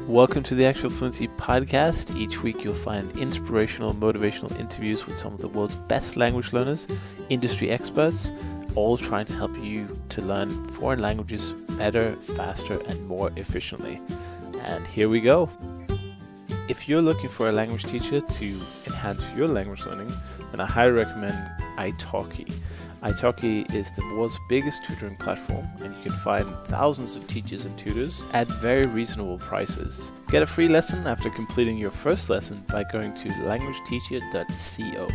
Welcome to the Actual Fluency podcast. Each week you'll find inspirational, motivational interviews with some of the world's best language learners, industry experts, all trying to help you to learn foreign languages better, faster, and more efficiently. And here we go. If you're looking for a language teacher to enhance your language learning, then I highly recommend italki. Italki is the world's biggest tutoring platform, and you can find thousands of teachers and tutors at very reasonable prices. Get a free lesson after completing your first lesson by going to languageteacher.co.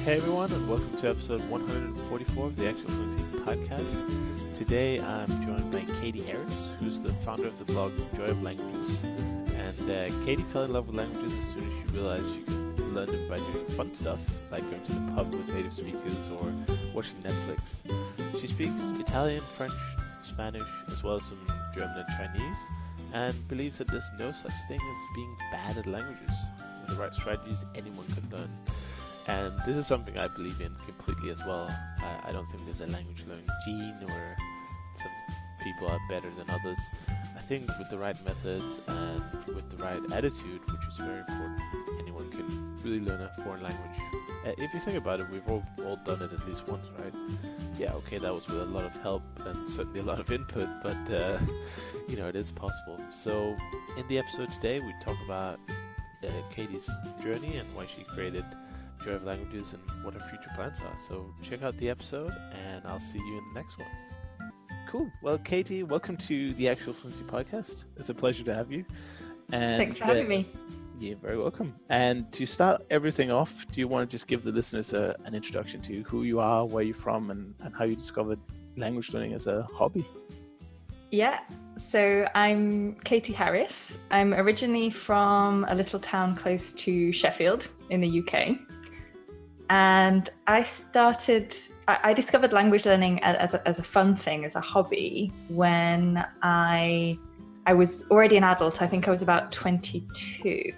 Hey everyone, and welcome to episode 144 of the Actual Fluency podcast. Today I'm joined by Katie Harris, who's the founder of the blog JoyOfLanguages. And Katie fell in love with languages as soon as she realized she could learn them by doing fun stuff, like going to the pub with native speakers or watching Netflix. She speaks Italian, French, Spanish, as well as some German and Chinese, and believes that there's no such thing as being bad at languages. With the right strategies, anyone can learn. And this is something I believe in completely as well. I don't think there's a language learning gene or some people are better than others. I think with the right methods and with the right attitude, which is very important, anyone can really learn a foreign language. If you think about it, we've all done it at least once, right? Yeah, okay, that was with a lot of help and certainly a lot of input, but it is possible. So in the episode today, we talk about Katie's journey and why she created Joy of Languages and what her future plans are. So check out the episode, and I'll see you in the next one. Cool. Well, Katie, welcome to the Actual Fluency podcast. It's a pleasure to have you. And thanks for having me. You're very welcome. And to start everything off, do you want to just give the listeners an introduction to who you are, where you're from, and how you discovered language learning as a hobby? Yeah, so I'm Katie Harris. I'm originally from a little town close to Sheffield in the UK. And I discovered language learning as a fun thing, as a hobby, when I was already an adult. I think I was about 22.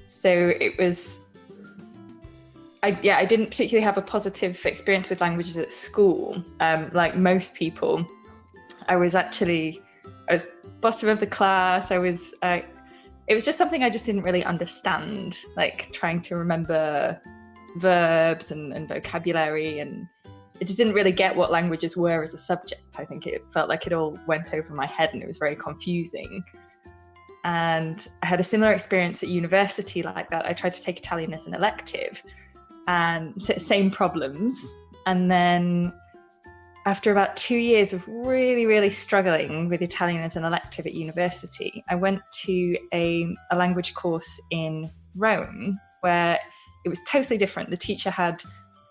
So it was, I didn't particularly have a positive experience with languages at school. Like most people, I was bottom of the class. It was just something I just didn't really understand, like trying to remember verbs and vocabulary, and it just didn't really get what languages were as a subject. I think it felt like it all went over my head and it was very confusing. And I had a similar experience at university like that. I tried to take Italian as an elective and same problems. And then after about 2 years of really, really struggling with Italian as an elective at university, I went to a language course in Rome where it was totally different. The teacher had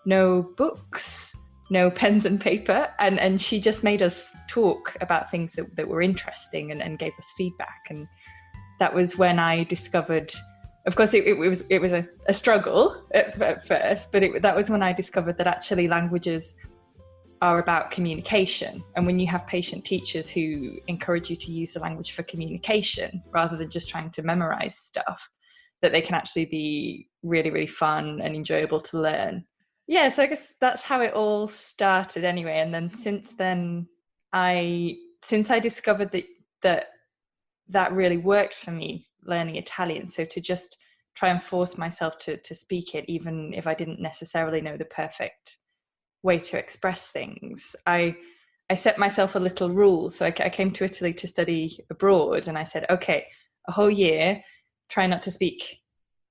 no books, no pens and paper, and she just made us talk about things that were interesting and gave us feedback. And that was when I discovered, of course, it was a struggle at first, but that was when I discovered that actually languages are about communication. And when you have patient teachers who encourage you to use the language for communication rather than just trying to memorize stuff, that they can actually be really, really fun and enjoyable to learn. Yeah, so I guess that's how it all started anyway. And then since I discovered that really worked for me, learning Italian. So to just try and force myself to speak it, even if I didn't necessarily know the perfect way to express things. I set myself a little rule. So I came to Italy to study abroad, and I said, okay, a whole year, try not to speak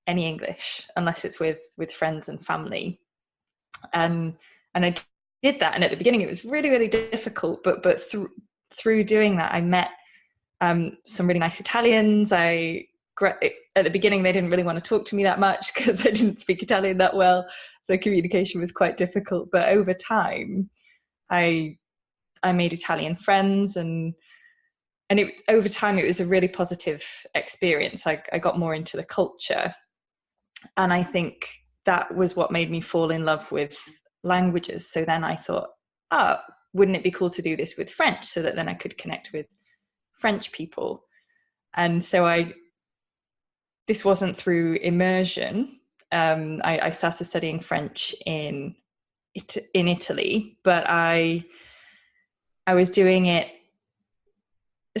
any English unless it's with friends and family. And I did that. And at the beginning, it was really, really difficult. But through doing that, I met some really nice Italians. At the beginning, they didn't really want to talk to me that much because I didn't speak Italian that well. So communication was quite difficult. But over time, I made Italian friends, and over time, it was a really positive experience. I got more into the culture. And I think that was what made me fall in love with languages. So then I thought, wouldn't it be cool to do this with French, so that then I could connect with French people? And so this wasn't through immersion. I started studying French in Italy, but I was doing it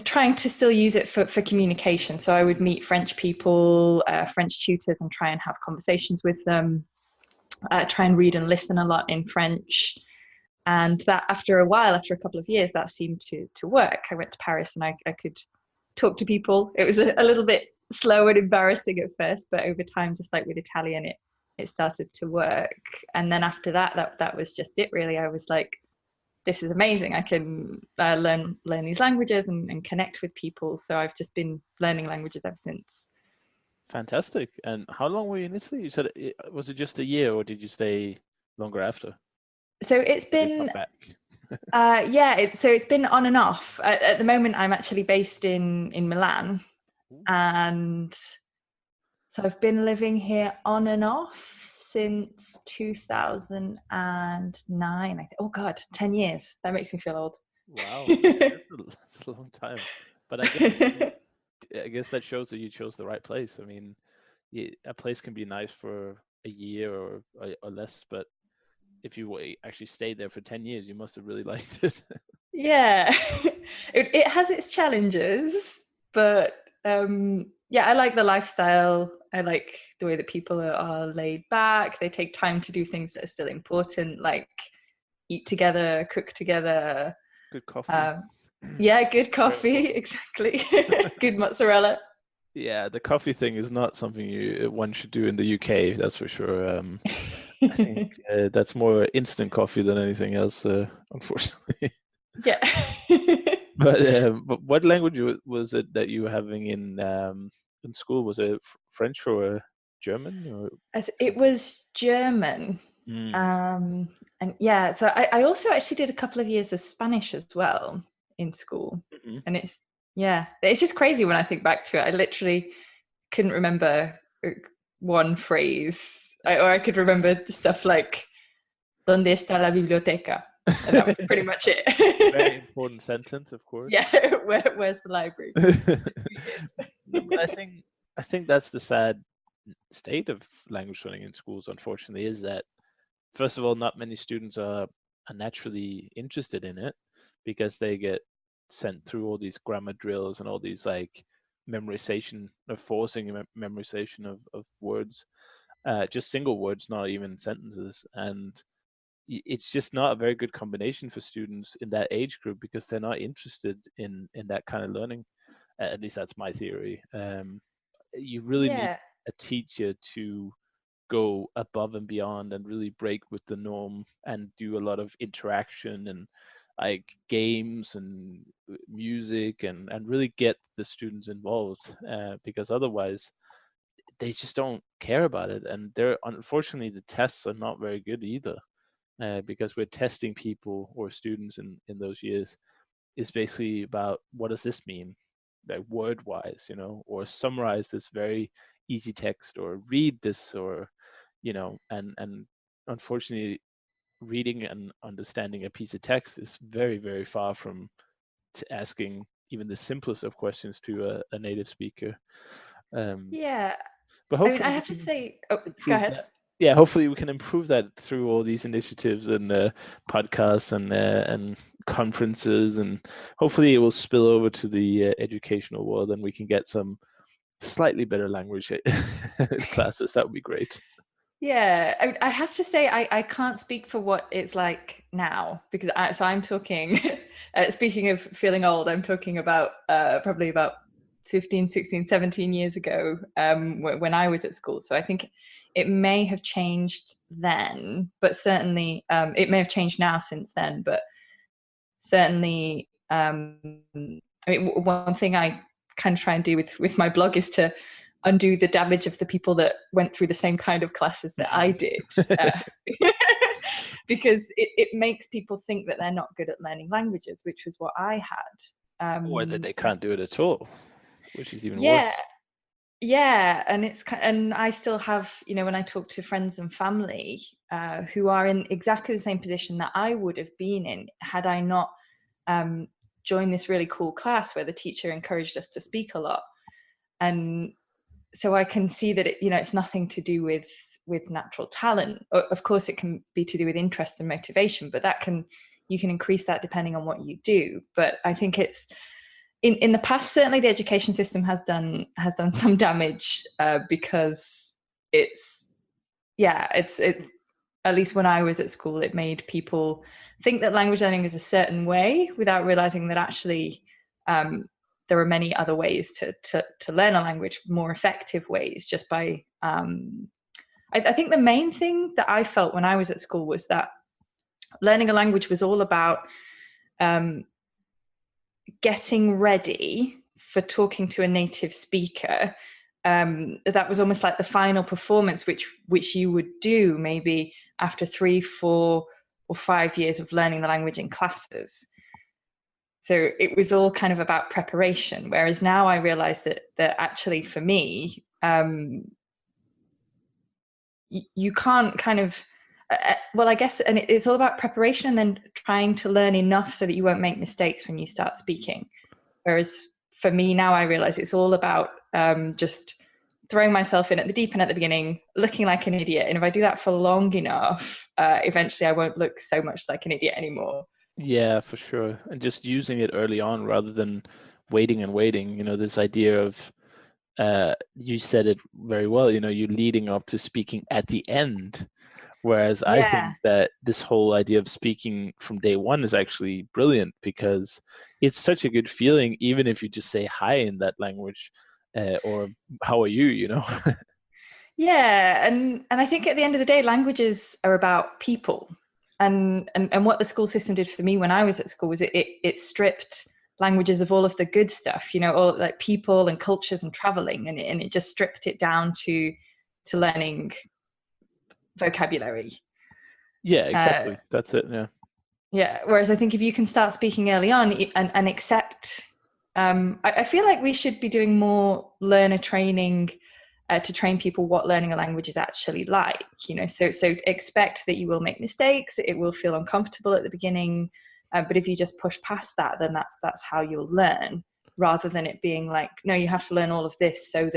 trying to still use it for communication. So I would meet French people, French tutors, and try and have conversations with them. Try and read and listen a lot in French. And that after a while, after a couple of years, that seemed to work. I went to Paris and I could talk to people. It was a little bit slow and embarrassing at first, but over time, just like with Italian, it started to work. And then after that was just it really. I was like, this is amazing. I can learn these languages and connect with people. So I've just been learning languages ever since. Fantastic. And how long were you in Italy? You said was it just a year, or did you stay longer after? So it's been back. it's been on and off. At the moment, I'm actually based in Milan, and so I've been living here on and off since 2009. Oh God, 10 years. That makes me feel old. Wow, that's a long time. But I guess that shows that you chose the right place. I mean, a place can be nice for a year or less, but if you actually stayed there for 10 years, you must have really liked it. Yeah, it has its challenges, but I like the lifestyle. I like the way that people are laid back. They take time to do things that are still important, like eat together, cook together. Good coffee. Good coffee, exactly. Good mozzarella. Yeah, the coffee thing is not something one should do in the UK, that's for sure. I think that's more instant coffee than anything else, unfortunately. Yeah. But what language was it that you were having in school? Was it French or German? Or? It was German. And so I also actually did a couple of years of Spanish as well in school. Mm-hmm. And it's just crazy when I think back to it. I literally couldn't remember one phrase, or I could remember stuff like "Donde está la biblioteca?" And that was pretty much it. Very important sentence, of course. Yeah, where's the library? I think that's the sad state of language learning in schools, unfortunately, is that first of all, not many students are naturally interested in it because they get sent through all these grammar drills and all these like memorization or forcing memorization of words, just single words, not even sentences. And it's just not a very good combination for students in that age group because they're not interested in that kind of learning. At least that's my theory. You really need a teacher to go above and beyond and really break with the norm and do a lot of interaction and like games and music and really get the students involved, because otherwise they just don't care about it. And unfortunately the tests are not very good either, because we're testing people or students in those years is basically about what does this mean, like word wise, or summarize this very easy text or read this, or and unfortunately reading and understanding a piece of text is very, very far from asking even the simplest of questions to a native speaker. But hopefully I have to say, go ahead. That. Yeah, hopefully we can improve that through all these initiatives and podcasts and conferences, and hopefully it will spill over to the educational world and we can get some slightly better language classes. That would be great. Yeah, I have to say I can't speak for what it's like now, because I'm talking, speaking of feeling old, I'm talking about probably about 15, 16, 17 years ago, when I was at school. So I think it may have changed then, but certainly it may have changed now since then, but certainly, I mean, one thing I kind of try and do with my blog is to undo the damage of the people that went through the same kind of classes that I did, because it makes people think that they're not good at learning languages, which was what I had. Or that they can't do it at all, which is even worse. Yeah, and I still have, when I talk to friends and family who are in exactly the same position that I would have been in had I not joined this really cool class where the teacher encouraged us to speak a lot. And so I can see that it's nothing to do with natural talent. Of course, it can be to do with interest and motivation, but you can increase that depending on what you do. But I think it's in the past, certainly the education system has done some damage, because it's at least when I was at school, it made people think that language learning is a certain way without realizing that actually there are many other ways to learn a language, more effective ways, just by I think the main thing that I felt when I was at school was that learning a language was all about getting ready for talking to a native speaker. That was almost like the final performance, which you would do maybe after 3, 4, or 5 years of learning the language in classes. So it was all kind of about preparation. Whereas now I realize that actually for me, you can't kind of, well, I guess, and it's all about preparation and then trying to learn enough so that you won't make mistakes when you start speaking. Whereas for me now, I realize it's all about just throwing myself in at the deep end at the beginning, looking like an idiot. And if I do that for long enough, eventually I won't look so much like an idiot anymore. Yeah, for sure. And just using it early on rather than waiting and waiting. This idea of, you said it very well, you're leading up to speaking at the end. Whereas I think that this whole idea of speaking from day one is actually brilliant, because it's such a good feeling, even if you just say hi in that language, or how are you. Yeah, and I think at the end of the day, languages are about people. And what the school system did for me when I was at school was it stripped languages of all of the good stuff, all like people and cultures and traveling, and it just stripped it down to learning vocabulary. Yeah, exactly. That's it. Yeah. Whereas I think if you can start speaking early on and accept, I feel like we should be doing more learner training to train people what learning a language is actually like. So expect that you will make mistakes. It will feel uncomfortable at the beginning, but if you just push past that, then that's how you'll learn, rather than it being like, no, you have to learn all of this so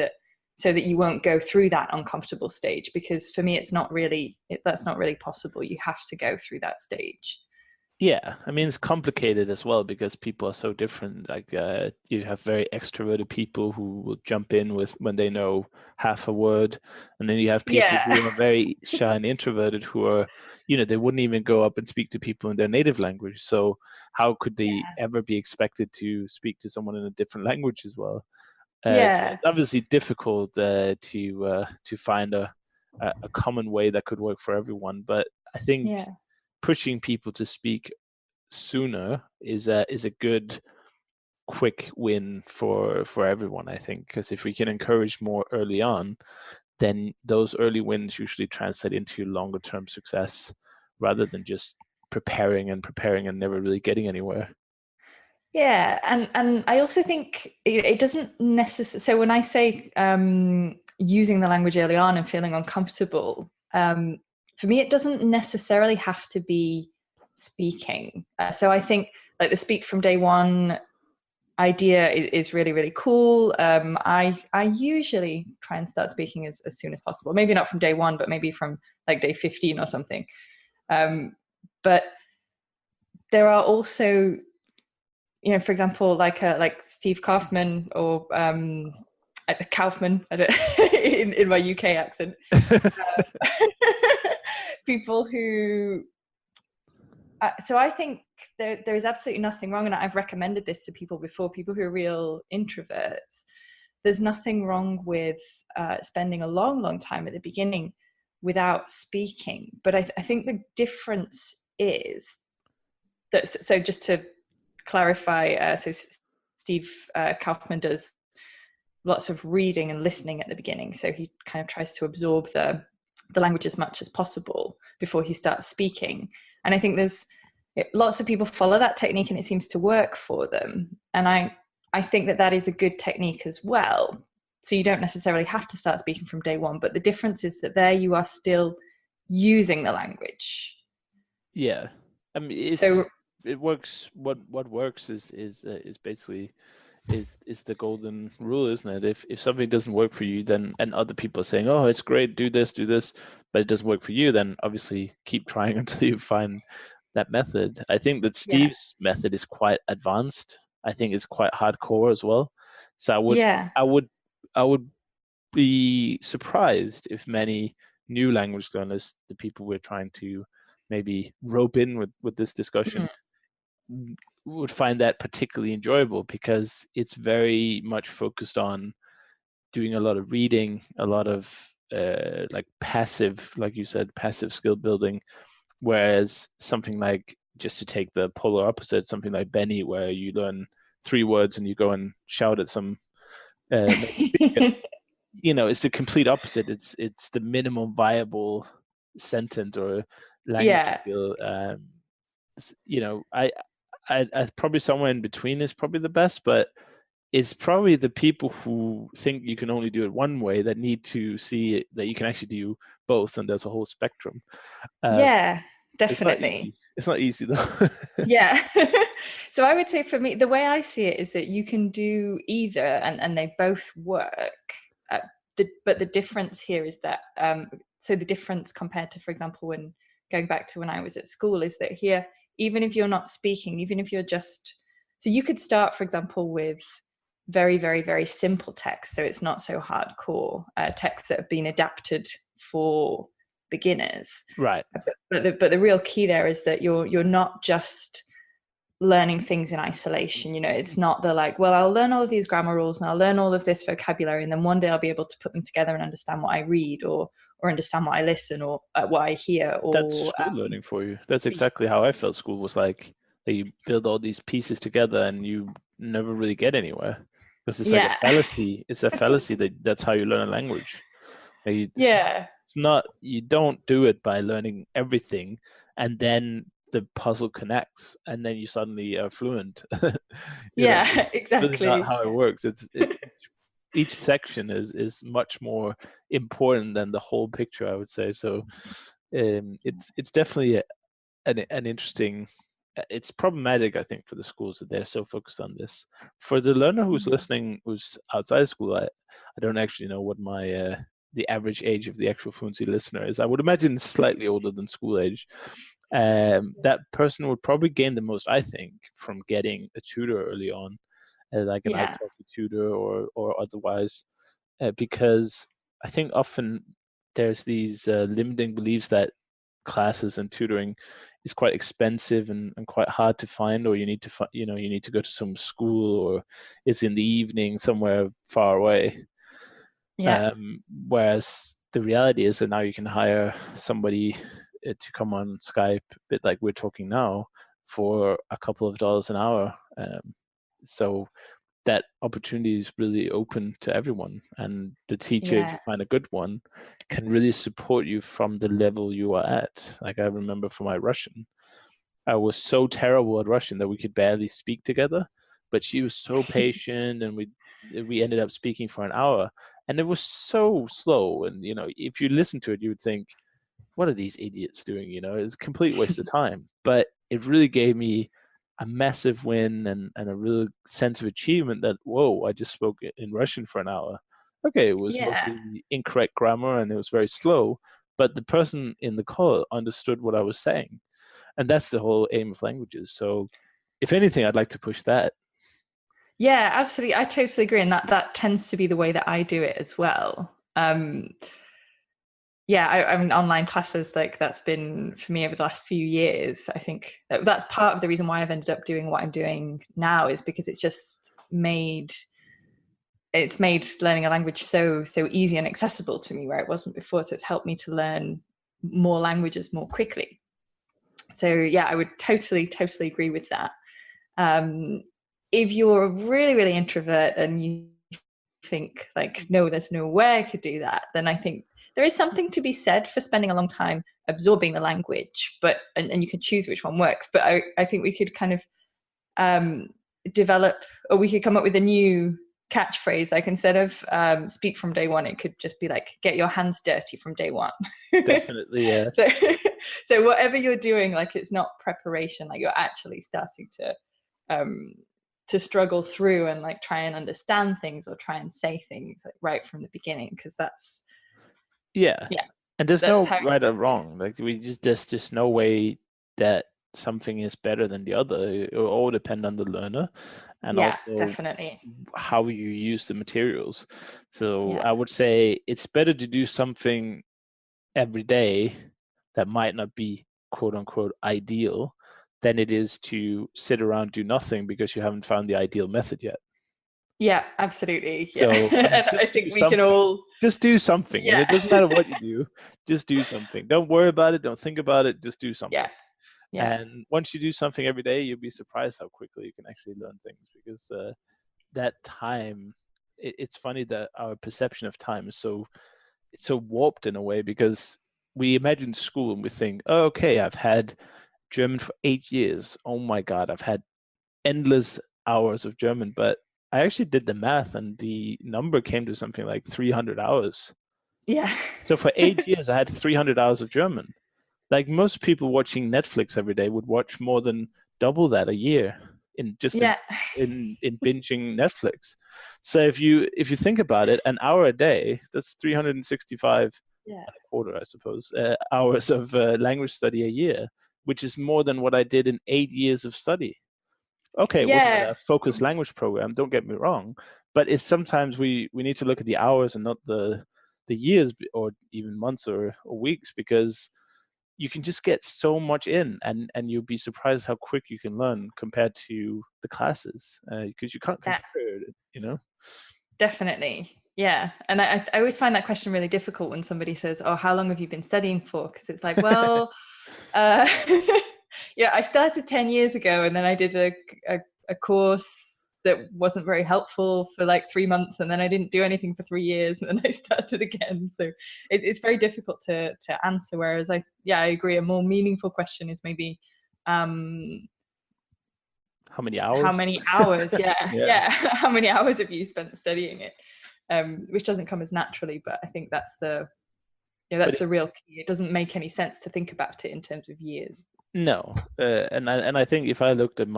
that you won't go through that uncomfortable stage. Because for me, that's not really possible. You have to go through that stage. Yeah, I mean, it's complicated as well because people are so different. Like, you have very extroverted people who will jump in when they know half a word, and then you have people who are very shy and introverted who are, they wouldn't even go up and speak to people in their native language. So how could they ever be expected to speak to someone in a different language as well? So it's obviously difficult to find a common way that could work for everyone. But I think pushing people to speak sooner is a good quick win for everyone, I think, because if we can encourage more early on, then those early wins usually translate into longer term success rather than just preparing and never really getting anywhere. Yeah, and I also think it doesn't necessarily. So when I say using the language early on and feeling uncomfortable, for me, it doesn't necessarily have to be speaking. So I think like the speak from day one idea is really, really cool. I usually try and start speaking as soon as possible. Maybe not from day one, but maybe from like day 15 or something. But there are also, for example, like Steve Kaufman or Kaufman, I don't, in my UK accent, people who. So I think there is absolutely nothing wrong, and I've recommended this to people before, people who are real introverts. There's nothing wrong with spending a long, long time at the beginning without speaking. But I think the difference is that, so just to clarify, so Steve Kaufman does lots of reading and listening at the beginning. So he kind of tries to absorb the language as much as possible before he starts speaking. And I think there's lots of people follow that technique and it seems to work for them. And I think that is a good technique as well. So you don't necessarily have to start speaking from day one, but the difference is that there you are still using the language. Yeah. I mean, it works. What works is basically is the golden rule, isn't it? If something doesn't work for you, then, and other people are saying, oh, it's great, do this, but it doesn't work for you, then obviously keep trying until you find that method. I think that Steve's method is quite advanced. I think is quite hardcore as well. So Yeah. I would be surprised if many new language learners, the people we're trying to maybe rope in with this discussion, Mm. would find that particularly enjoyable, because it's very much focused on doing a lot of reading, a lot of like passive, like you said, passive skill building. Whereas something like, just to take the polar opposite, something like Benny, where you learn 3 words and you go and shout at some native speaker, it's the complete opposite. It's the minimum viable sentence or language Yeah. skill. I probably somewhere in between is probably the best, but it's probably the people who think you can only do it one way that need to see it, that you can actually do both, and there's a whole spectrum. Yeah, It's not definitely. easy. It's not easy though. Yeah. So I would say for me, the way I see it is that you can do either, and they both work. But the difference here is that, so the difference compared to, for example, when going back to when I was at school, is that here, even if you're not speaking, even if you're just, so you could start, for example, with very, very, very simple text. So it's not so hardcore texts that have been adapted for beginners. Right. But the real key there is that you're not just learning things in isolation. It's not the like, well, I'll learn all of these grammar rules and I'll learn all of this vocabulary, and then one day I'll be able to put them together and understand what I read, or understand what I listen, or what I hear, That's or school learning for you. That's speak. exactly how I felt school was like. That you build all these pieces together and you never really get anywhere, because it's like a Yeah. fallacy. It's a fallacy that's how you learn a language. Yeah. It's not, you don't do it by learning everything and then the puzzle connects and then you suddenly are fluent. Yeah. It's really not Exactly. how it works. Each section is much more important than the whole picture, I would say. So it's definitely an interesting. It's problematic, I think, for the schools that they're so focused on this. For the learner who's listening, who's outside of school, I don't actually know what my the average age of the actual fluency listener is. I would imagine it's slightly older than school age. That person would probably gain the most, I think, from getting a tutor early on, like an Yeah. italki tutor or otherwise, because I think often there's these limiting beliefs that classes and tutoring is quite expensive and quite hard to find, or you need to you need to go to some school, or it's in the evening somewhere far away. Yeah. Whereas the reality is that now you can hire somebody to come on Skype, a bit like we're talking now, for a couple of dollars an hour. So that opportunity is really open to everyone, and the teacher, if Yeah. you find a good one, can really support you from the level you are at. Like I remember for my Russian, I was so terrible at Russian that we could barely speak together, but she was so patient, and we ended up speaking for an hour, and it was so slow. And if you listen to it, you would think, what are these idiots doing? It's a complete waste of time. But it really gave me a massive win and a real sense of achievement that, whoa, I just spoke in Russian for an hour. Okay, it was Yeah. mostly incorrect grammar and it was very slow, but the person in the call understood what I was saying. And that's the whole aim of languages. So if anything, I'd like to push that. Yeah, absolutely. I totally agree. And that tends to be the way that I do it as well. Yeah, I mean, online classes, like that's been for me over the last few years. I think that's part of the reason why I've ended up doing what I'm doing now, is because it's made learning a language so easy and accessible to me, where it wasn't before. So it's helped me to learn more languages more quickly. So yeah, I would totally agree with that. If you're a really, really introvert and you think like, no, there's no way I could do that, then I think there is something to be said for spending a long time absorbing the language, but and you can choose which one works. But I think we could kind of develop, or we could come up with a new catchphrase. Like instead of speak from day one, it could just be like, get your hands dirty from day one. Definitely, yeah. So, so whatever you're doing, like it's not preparation, like you're actually starting to struggle through and like try and understand things or try and say things like right from the beginning, because that's Yeah. yeah, And there's that's no how. right or wrong. Like there's just no way that something is better than the other. It will all depend on the learner. and Yeah, also definitely. how you use the materials. So Yeah. I would say it's better to do something every day that might not be quote unquote ideal than it is to sit around do nothing because you haven't found the ideal method yet. Yeah, absolutely. Yeah. So And I just do think we can something. all, Just do something, and yeah. it doesn't matter what you do. Just do something. Don't worry about it. Don't think about it. Just do something. Yeah. Yeah. And once you do something every day, you'll be surprised how quickly you can actually learn things because that time. It's funny that our perception of time is it's so warped in a way because we imagine school and we think, oh, okay, I've had German for 8 years. Oh my God, I've had endless hours of German. But I actually did the math and the number came to something like 300 hours. Yeah. So for 8 years, I had 300 hours of German. Like most people watching Netflix every day would watch more than double that a year in just Yeah. in binging Netflix. So if you think about it, an hour a day, that's 365 Yeah. and a quarter, I suppose, hours of language study a year, which is more than what I did in 8 years of study. Okay, it wasn't Yeah. a focused language program, don't get me wrong, but it's sometimes we need to look at the hours and not the years or even months or weeks because you can just get so much in and you'll be surprised how quick you can learn compared to the classes because you can't Yeah. compare it, you know. Definitely. Yeah. And I always find that question really difficult when somebody says, oh, how long have you been studying for? Because it's like, well, uh, yeah, I started 10 years ago and then I did a course that wasn't very helpful for like 3 months and then I didn't do anything for 3 years and then I started again. So it's very difficult to answer. Whereas I agree. A more meaningful question is maybe, How many how hours? many hours? Yeah. Yeah. Yeah. How many hours have you spent studying it? Which doesn't come as naturally, but I think that's the But real key. It doesn't make any sense to think about it in terms of years. no, and I think if I looked at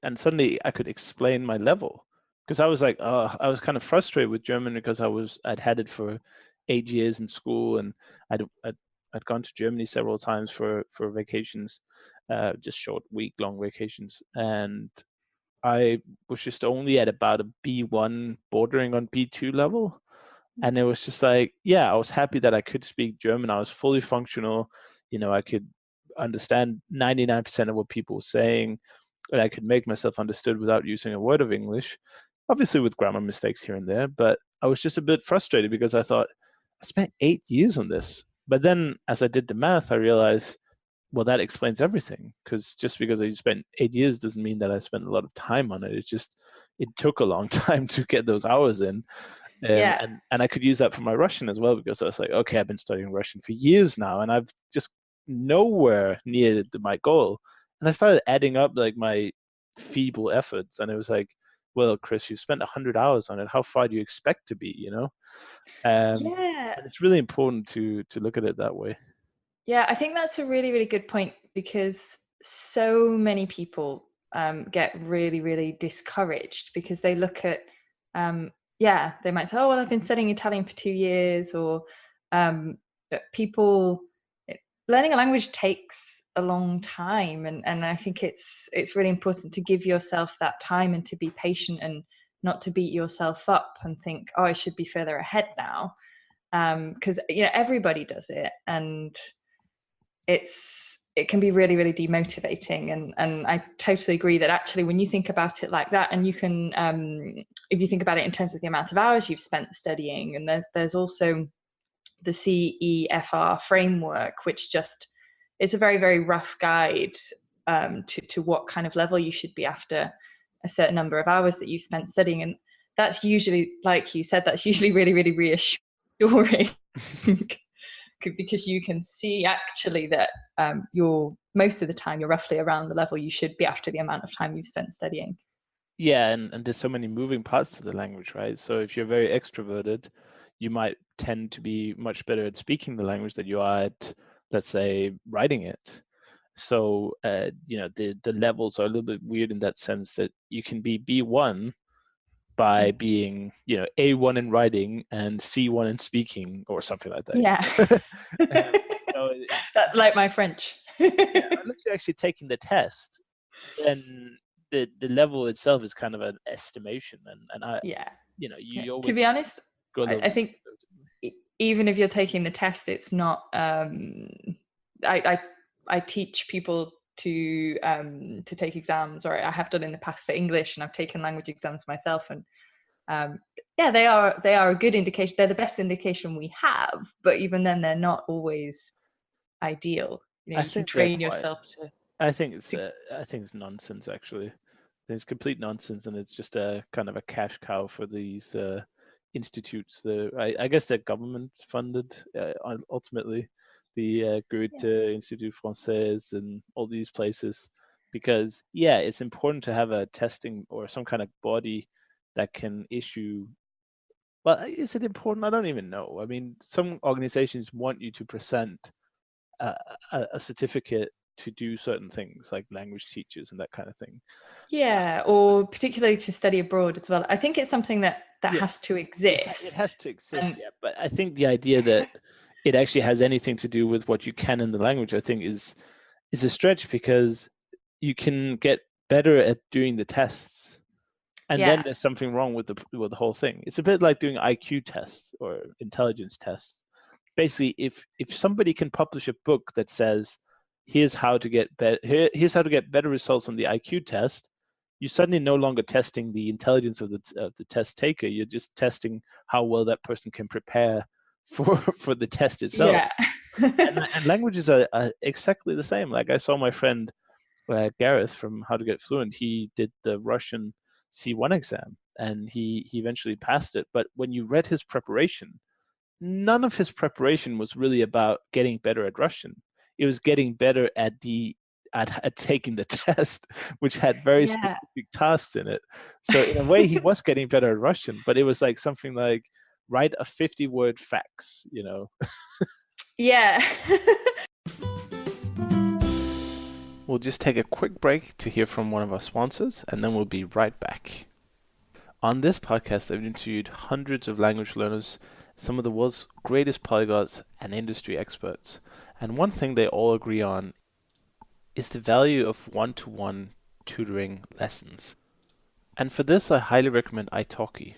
and suddenly I could explain my level because I was like, oh, I was kind of frustrated with German because I'd had it for 8 years in school and I'd gone to Germany several times for vacations, just short week-long vacations, and I was just only at about a B1 bordering on B2 level. And it was just like, yeah, I was happy that I could speak German. I was fully functional. I could understand 99% of what people were saying, and I could make myself understood without using a word of English, obviously with grammar mistakes here and there. But I was just a bit frustrated because I thought, I spent 8 years on this. But then as I did the math, I realized, well, that explains everything because just because I spent 8 years doesn't mean that I spent a lot of time on it. It took a long time to get those hours in. Yeah. And I could use that for my Russian as well because I was like, okay, I've been studying Russian for years now, and I've just nowhere near my goal. And I started adding up like my feeble efforts, and it was like, well, Chris, you spent 100 hours on it. How far do you expect to be? Yeah. And it's really important to look at it that way. Yeah, I think that's a really, really good point because so many people get really, really discouraged because they look at, they might say, oh, well, I've been studying Italian for 2 years, or people learning a language takes a long time, and I think it's really important to give yourself that time and to be patient and not to beat yourself up and think, oh, I should be further ahead now, because everybody does it, and it can be really, really demotivating. And I totally agree that actually when you think about it like that, and you can if you think about it in terms of the amount of hours you've spent studying, and there's also the CEFR framework, which just it's a very, very rough guide to what kind of level you should be after a certain number of hours that you've spent studying. And that's usually, like you said, that's usually really, really reassuring because you can see actually that you're most of the time you're roughly around the level you should be after the amount of time you've spent studying. Yeah, and there's so many moving parts to the language, right? So if you're very extroverted, you might tend to be much better at speaking the language than you are at, let's say, writing it. So the levels are a little bit weird in that sense that you can be B1 by being A1 in writing and C1 in speaking or something like that. Yeah. It, Like my French. yeah, unless you're actually taking the test, then the level itself is kind of an estimation, and I, Yeah. Yeah. you To always be honest, go a little I bit think conservatively. even if you're taking the test, it's not. I I teach people to take exams, or I have done in the past for English, and I've taken language exams myself, and yeah, they are a good indication. They're the best indication we have, but even then, they're not always ideal. I You can think they're train quite. yourself to I think it's nonsense actually. It's complete nonsense, and it's just a kind of a cash cow for these institutes. I guess they're government funded ultimately. The Goethe yeah, Institut Français and all these places, because yeah, it's important to have a testing or some kind of body that can issue. Well, is it important? I don't even know. I mean, some organizations want you to present a, a certificate to do certain things, like language teachers and that kind of thing. yeah, or particularly to study abroad as well. I think it's something that Yeah, has to it exist. has to exist, And yeah. But I think the idea that it actually has anything to do with what you can in the language, I think, is a stretch, because you can get better at doing the tests, and then yeah, there's something wrong with the whole thing. It's a bit like doing IQ tests or intelligence tests. Basically, if somebody can publish a book that says, here's how to get here's how to get better results on the IQ test, you're suddenly no longer testing the intelligence of the test taker. You're just testing how well that person can prepare for the test itself. yeah. And languages are exactly the same. Like, I saw my friend Gareth from How to Get Fluent. He did the Russian C1 exam, and he eventually passed it. But when you read his preparation, none of his preparation was really about getting better at Russian. It was getting better at taking the test, which had very Yeah, specific tasks in it. So in a way, he was getting better at Russian, but it was like something like write a 50-word fax, yeah. We'll just take a quick break to hear from one of our sponsors, and then we'll be right back. On this podcast, I've interviewed hundreds of language learners, some of the world's greatest polyglots and industry experts. And one thing they all agree on is the value of one-to-one tutoring lessons. And for this, I highly recommend italki.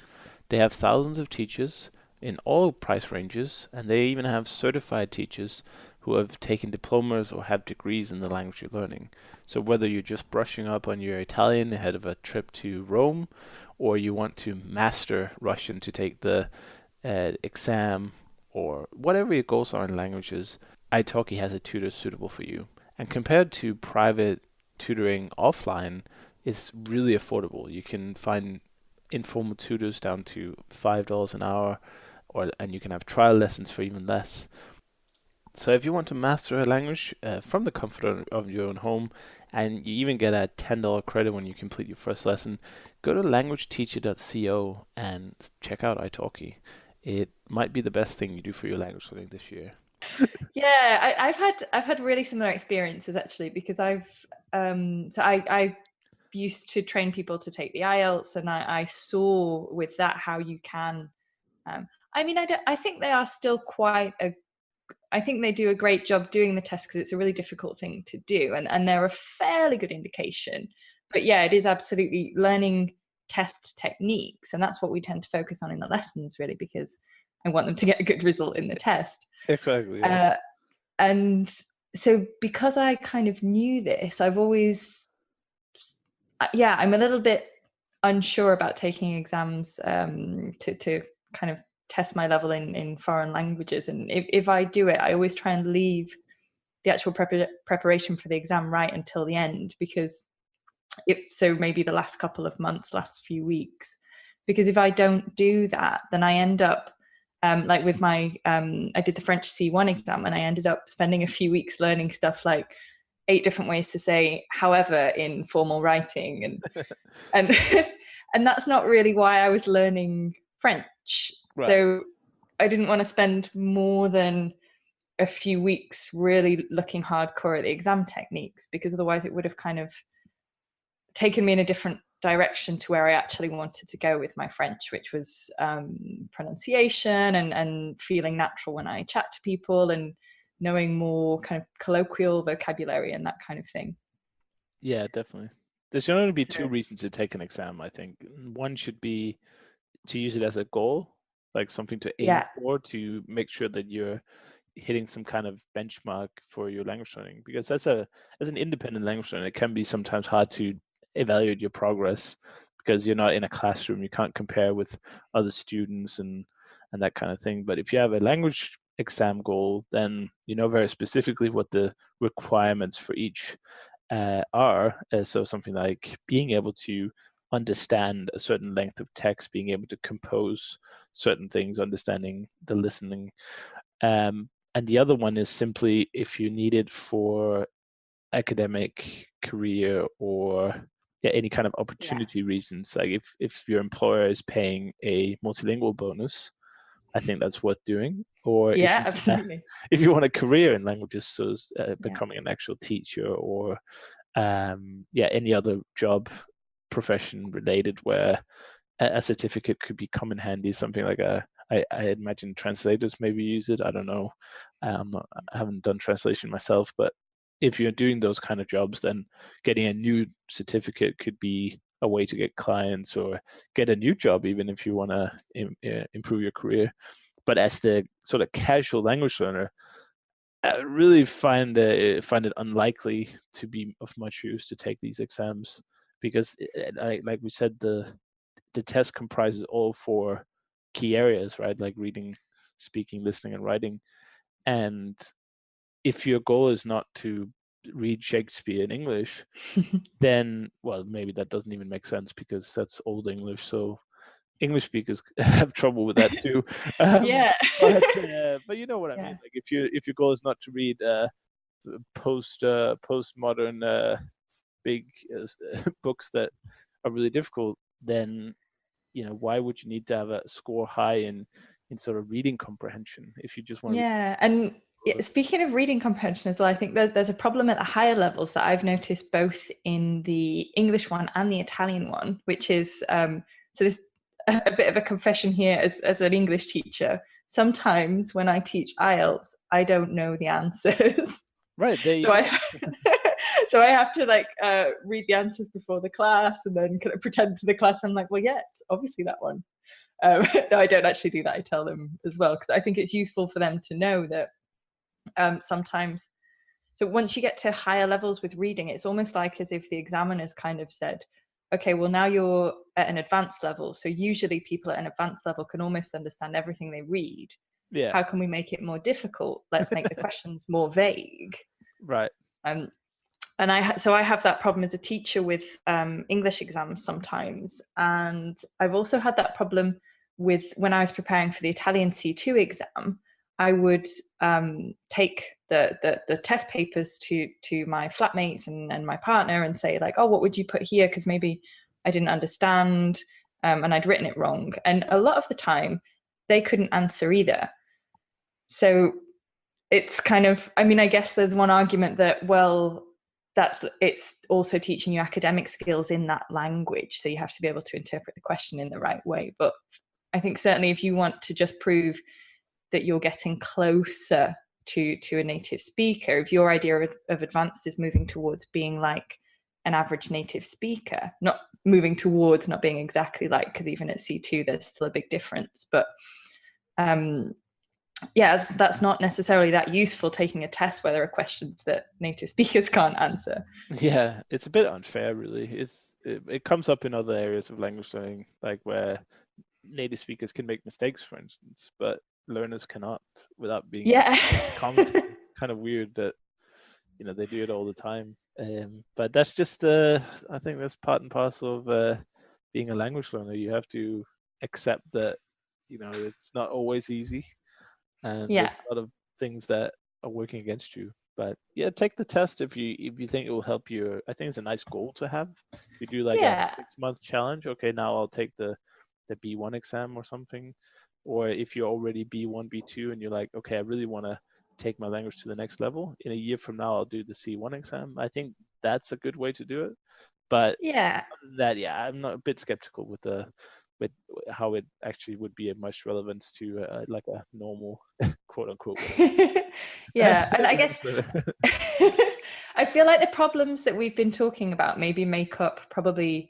They have thousands of teachers in all price ranges, and they even have certified teachers who have taken diplomas or have degrees in the language you're learning. So whether you're just brushing up on your Italian ahead of a trip to Rome, or you want to master Russian to take the exam, or whatever your goals are in languages, italki has a tutor suitable for you. And compared to private tutoring offline, it's really affordable. You can find informal tutors down to $5 an hour, and you can have trial lessons for even less. So if you want to master a language from the comfort of your own home, and you even get a $10 credit when you complete your first lesson, go to languageteacher.co and check out italki. It might be the best thing you do for your language learning this year. Yeah, I've had really similar experiences actually, because I used to train people to take the IELTS, and I saw with that how you can. I mean, I think they are still quite a. I think they do a great job doing the test, because it's a really difficult thing to do, and they're a fairly good indication. But yeah, it is absolutely learning test techniques, and that's what we tend to focus on in the lessons, really, because I want them to get a good result in the test. Exactly, yeah. Uh, and so because I kind of knew this, I've always, yeah, I'm a little bit unsure about taking exams to kind of test my level in foreign languages. And if I do it, I always try and leave the actual preparation for the exam right until the end, because so maybe the last couple of months, last few weeks, because if I don't do that, then I end up like with my I did the French C1 exam, and I ended up spending a few weeks learning stuff like 8 different ways to say however in formal writing, and and that's not really why I was learning French. Right. So I didn't want to spend more than a few weeks really looking hardcore at the exam techniques, because otherwise it would have kind of taken me in a different direction to where I actually wanted to go with my French, which was pronunciation and feeling natural when I chat to people, and knowing more kind of colloquial vocabulary and that kind of thing. Yeah, definitely. There should only be So, two reasons to take an exam, I think. One should be to use it as a goal, like something to aim yeah, for, to make sure that you're hitting some kind of benchmark for your language learning. Because as an independent language learner, it can be sometimes hard to evaluate your progress because you're not in a classroom. You can't compare with other students and that kind of thing. But if you have a language exam goal, then you know very specifically what the requirements for each are. So something like being able to understand a certain length of text, being able to compose certain things, understanding the listening. And the other one is simply if you need it for academic career or any kind of yeah, opportunity reasons. Like if your employer is paying a multilingual bonus, I think that's worth doing. Or yeah, absolutely. if you want a career in languages, so Yeah, becoming an actual teacher or any other job profession related where a certificate could be come in handy. Something like I imagine translators maybe use it. I don't know. I haven't done translation myself, but if you're doing those kind of jobs, then getting a new certificate could be a way to get clients or get a new job, even if you want to improve your career. But as the sort of casual language learner, I really find it unlikely to be of much use to take these exams because, like we said, the test comprises all four key areas, right? Like reading, speaking, listening, and writing. And if your goal is not to read Shakespeare in English, then, well, maybe that doesn't even make sense because that's old English. So English speakers have trouble with that too. yeah, But you know what I mean. yeah, Like if your goal is not to read postmodern big books that are really difficult, then why would you need to have a score high in sort of reading comprehension if you just want to yeah. And read? speaking of reading comprehension as well, I think that there's a problem at the higher levels that I've noticed both in the English one and the Italian one, which is so this a bit of a confession here as an English teacher. Sometimes when I teach IELTS, I don't know the answers. Right, there you So go. I so I have to like read the answers before the class and then kind of pretend to the class I'm like, well, yeah, it's obviously that one. No, I don't actually do that. I tell them as well because I think it's useful for them to know that sometimes. So once you get to higher levels with reading, it's almost like as if the examiners kind of said, okay, well, now you're at an advanced level. So usually people at an advanced level can almost understand everything they read. Yeah. How can we make it more difficult? Let's make the questions more vague. Right. Um, and I have that problem as a teacher with English exams sometimes, and I've also had that problem with when I was preparing for the Italian C2 exam. I would take the test papers to my flatmates and my partner and say like, oh, what would you put here, because maybe I didn't understand and I'd written it wrong, and a lot of the time they couldn't answer either. So it's kind of, I mean, I guess there's one argument that, well, it's also teaching you academic skills in that language, so you have to be able to interpret the question in the right way. But I think certainly if you want to just prove that you're getting closer to a native speaker, if your idea of advanced is moving towards being like an average native speaker, not moving towards not being exactly like, because even at C2 there's still a big difference, but yeah, that's not necessarily that useful, taking a test where there are questions that native speakers can't answer. Yeah, it's a bit unfair, really. It comes up in other areas of language learning, like where native speakers can make mistakes, for instance, but learners cannot without being Yeah. commented. It's kind of weird that they do it all the time. But that's just I think that's part and parcel of being a language learner. You have to accept that it's not always easy, and Yeah. there's a lot of things that are working against you. But yeah, take the test if you think it will help you. I think it's a nice goal to have. You do like a Yeah. 6-month challenge. Okay, now I'll take the B1 exam or something. Or if you're already B1, B2, and you're like, okay, I really want to take my language to the next level. In a year from now, I'll do the C1 exam. I think that's a good way to do it. But Yeah. yeah, I'm not a bit skeptical with how it actually would be of much relevance to like a normal quote unquote. Yeah. And I guess I feel like the problems that we've been talking about maybe make up probably,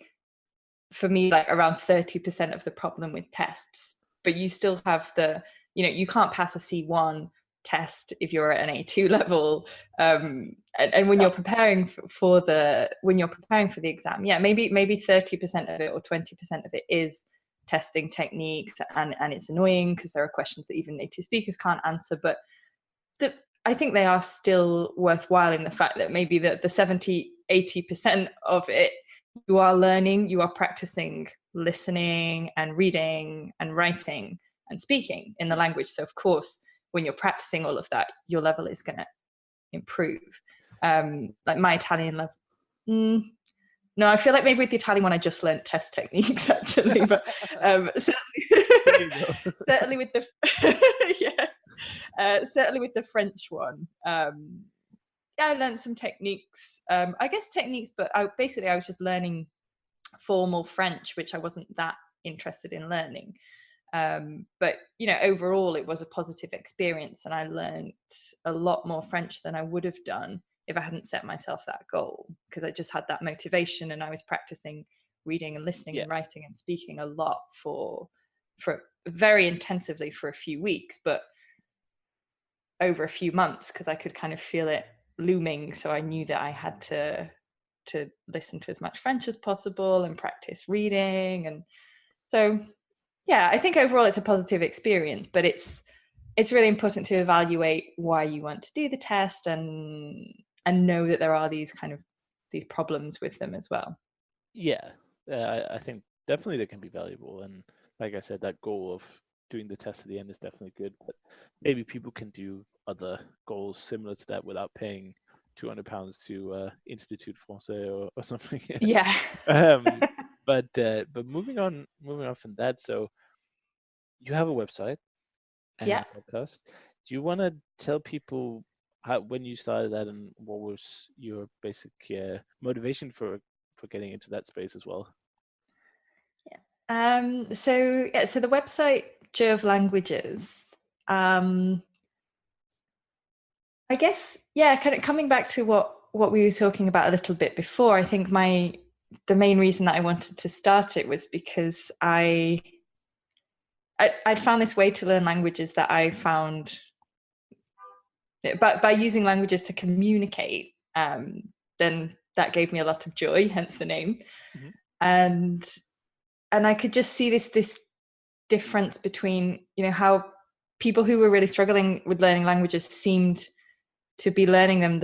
for me, like around 30% of the problem with tests. But you still have you can't pass a C1 test if you're at an A2 level. And when you're preparing for the exam, maybe 30% of it or 20% of it is testing techniques, and it's annoying because there are questions that even native speakers can't answer. But I think they are still worthwhile in the fact that maybe the 70-80% of it, you are learning, you are practicing listening and reading and writing and speaking in the language. So of course, when you're practicing all of that, your level is going to improve. Like my Italian level, no, I feel like maybe with the Italian one, I just learned test techniques actually, but certainly with the certainly with the French one, I learned some techniques. I guess techniques, but I was just learning formal French, which I wasn't that interested in learning. But overall, it was a positive experience, and I learned a lot more French than I would have done if I hadn't set myself that goal, because I just had that motivation, and I was practicing reading and listening and writing and speaking a lot for very intensively for a few weeks, but over a few months, because I could kind of feel it looming. So I knew that I had to listen to as much French as possible and practice reading. And so, I think overall it's a positive experience, but it's really important to evaluate why you want to do the test and know that there are these problems with them as well. Yeah, I think definitely they can be valuable. And like I said, that goal of doing the test at the end is definitely good, but maybe people can do other goals similar to that without paying £200 to Institut Français or something. Yeah. But moving on from that, so you have a website and a podcast. Do you want to tell people when you started that and what was your basic motivation for getting into that space as well? So the website JoyOfLanguages, I guess, kind of coming back to what we were talking about a little bit before, I think the main reason that I wanted to start it was because I'd found this way to learn languages that I found, but by using languages to communicate, then that gave me a lot of joy, hence the name. Mm-hmm. And I could just see this difference between, how people who were really struggling with learning languages seemed to be learning them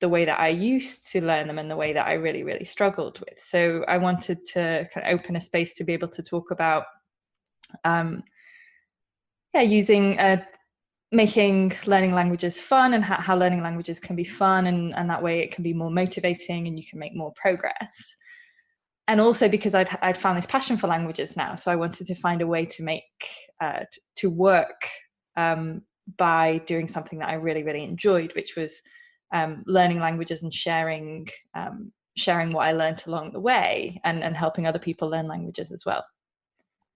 the way that I used to learn them and the way that I really, really struggled with. So I wanted to kind of open a space to be able to talk about, using, making learning languages fun, and how learning languages can be fun, and that way it can be more motivating and you can make more progress. And also because I'd found this passion for languages now, so I wanted to find a way to make to work by doing something that I really, really enjoyed, which was learning languages and sharing what I learned along the way, and helping other people learn languages as well.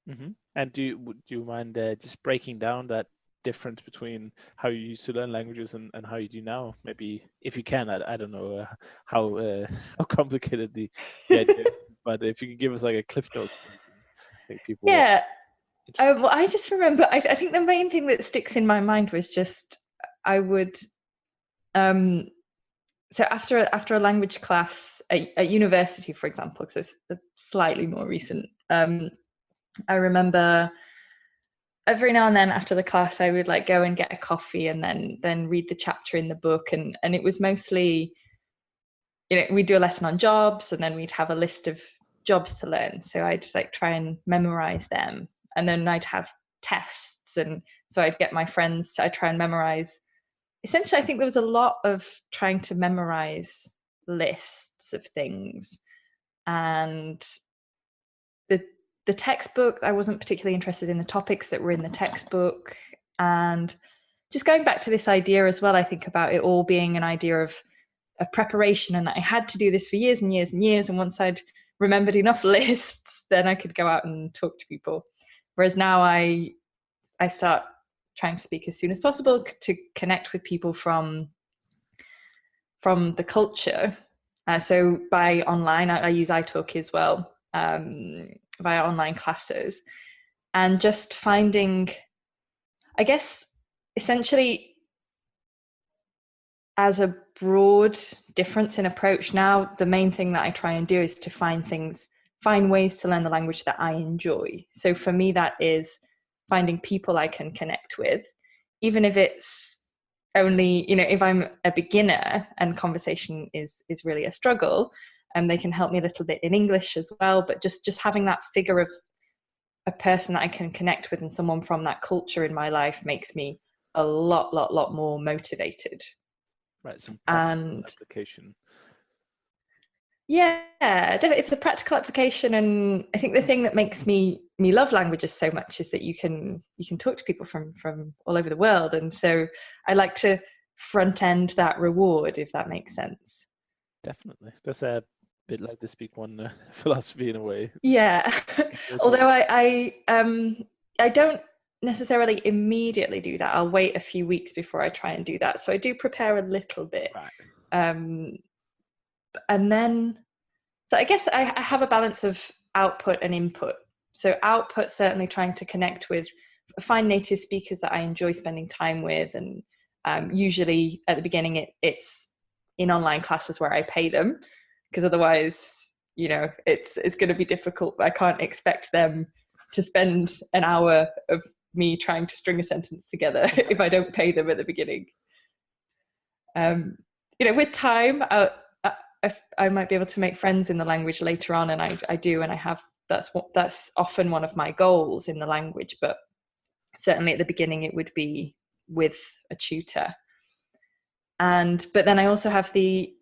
Mm-hmm. And do you mind just breaking down that difference between how you used to learn languages and how you do now? Maybe if you can, I don't know how complicated the idea, but if you could give us like a cliff notes, I think people. Yeah. Well, I just remember. I think the main thing that sticks in my mind was just I would. So after a language class at university, for example, because it's slightly more recent, I remember every now and then after the class, I would like go and get a coffee and then read the chapter in the book, and it was mostly, we'd do a lesson on jobs, and then we'd have a list of jobs to learn. So I'd like try and memorize them, and then I'd have tests, and so I'd get my friends to try and memorize. Essentially, I think there was a lot of trying to memorize lists of things, and the textbook, I wasn't particularly interested in the topics that were in the textbook. And just going back to this idea as well, I think about it all being an idea of a preparation, and that I had to do this for years and years and years. And once I'd remembered enough lists, then I could go out and talk to people. Whereas now I start trying to speak as soon as possible to connect with people from from the culture. So by online, I use italki as well, via online classes, and just finding, I guess, essentially as a broad difference in approach. Now, the main thing that I try and do is to find ways to learn the language that I enjoy. So for me, that is finding people I can connect with, even if it's only, if I'm a beginner and conversation is really a struggle, and they can help me a little bit in English as well. But just having that figure of a person that I can connect with and someone from that culture in my life makes me a lot more motivated. Right, some practical And application. yeah, it's a practical application. And I think the thing that makes me love languages so much is that you can talk to people from all over the world. And so I like to front end that reward, if that makes sense. Definitely. That's a bit like the speak one philosophy in a way. Yeah. Although I don't necessarily immediately do that. I'll wait a few weeks before I try and do that. So I do prepare a little bit. Right. And then, so I guess I have a balance of output and input. So output, certainly trying to connect with, find native speakers that I enjoy spending time with. And usually at the beginning, it's in online classes where I pay them, because otherwise, it's going to be difficult. I can't expect them to spend an hour of me trying to string a sentence together if I don't pay them at the beginning. With time, I might be able to make friends in the language later on, and I do, and I have. That's often one of my goals in the language. But certainly at the beginning, it would be with a tutor. But then I also have the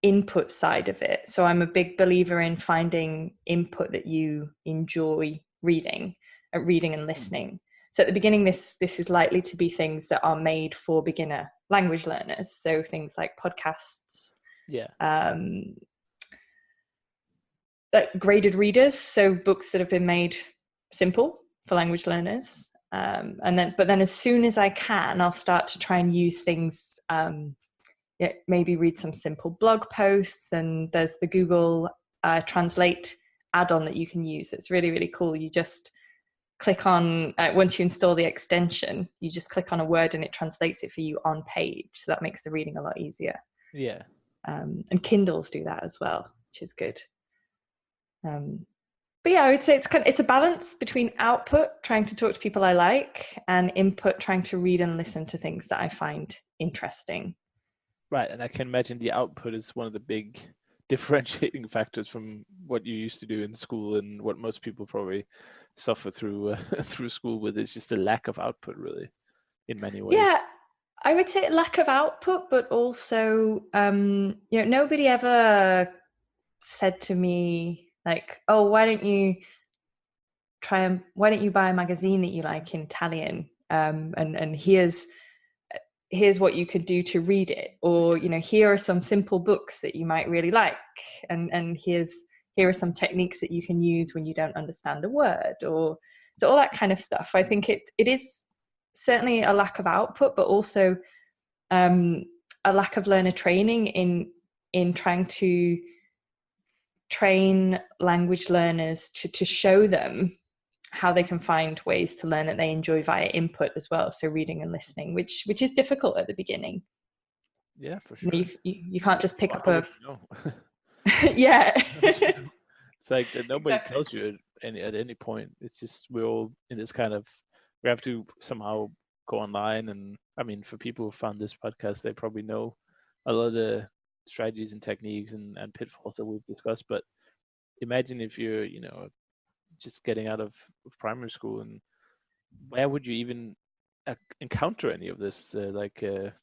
input side of it. So I'm a big believer in finding input that you enjoy reading and listening. So at the beginning, this is likely to be things that are made for beginner language learners. So things like podcasts, graded readers, so books that have been made simple for language learners. But then as soon as I can, I'll start to try and use things. Maybe read some simple blog posts, and there's the Google Translate add-on that you can use. It's really, really cool. You just click on, once you install the extension, you just click on a word and it translates it for you on page. So that makes the reading a lot easier. Yeah. And Kindles do that as well, which is good. But yeah, I would say it's a balance between output, trying to talk to people I like, and input, trying to read and listen to things that I find interesting. Right, and I can imagine the output is one of the big differentiating factors from what you used to do in school and what most people probably suffer through through school with. It's just a lack of output, really, in many ways. Yeah, I would say lack of output, but also, nobody ever said to me like, "Oh, why don't you buy a magazine that you like in Italian? And here's what you could do to read it, or here are some simple books that you might really like, and here are some techniques that you can use when you don't understand a word," or so all that kind of stuff. I think it is certainly a lack of output, but also a lack of learner training in trying to train language learners to show them how they can find ways to learn that they enjoy via input as well. So reading and listening, which is difficult at the beginning. Yeah, for sure. You can't just pick up a. Yeah. It's like that nobody tells you at any point. It's just we're all in this kind of, we have to somehow go online. And I mean, for people who found this podcast, they probably know a lot of the strategies and techniques and pitfalls that we've discussed. But imagine if you're, just getting out of primary school, and where would you even encounter any of this? Wouldn't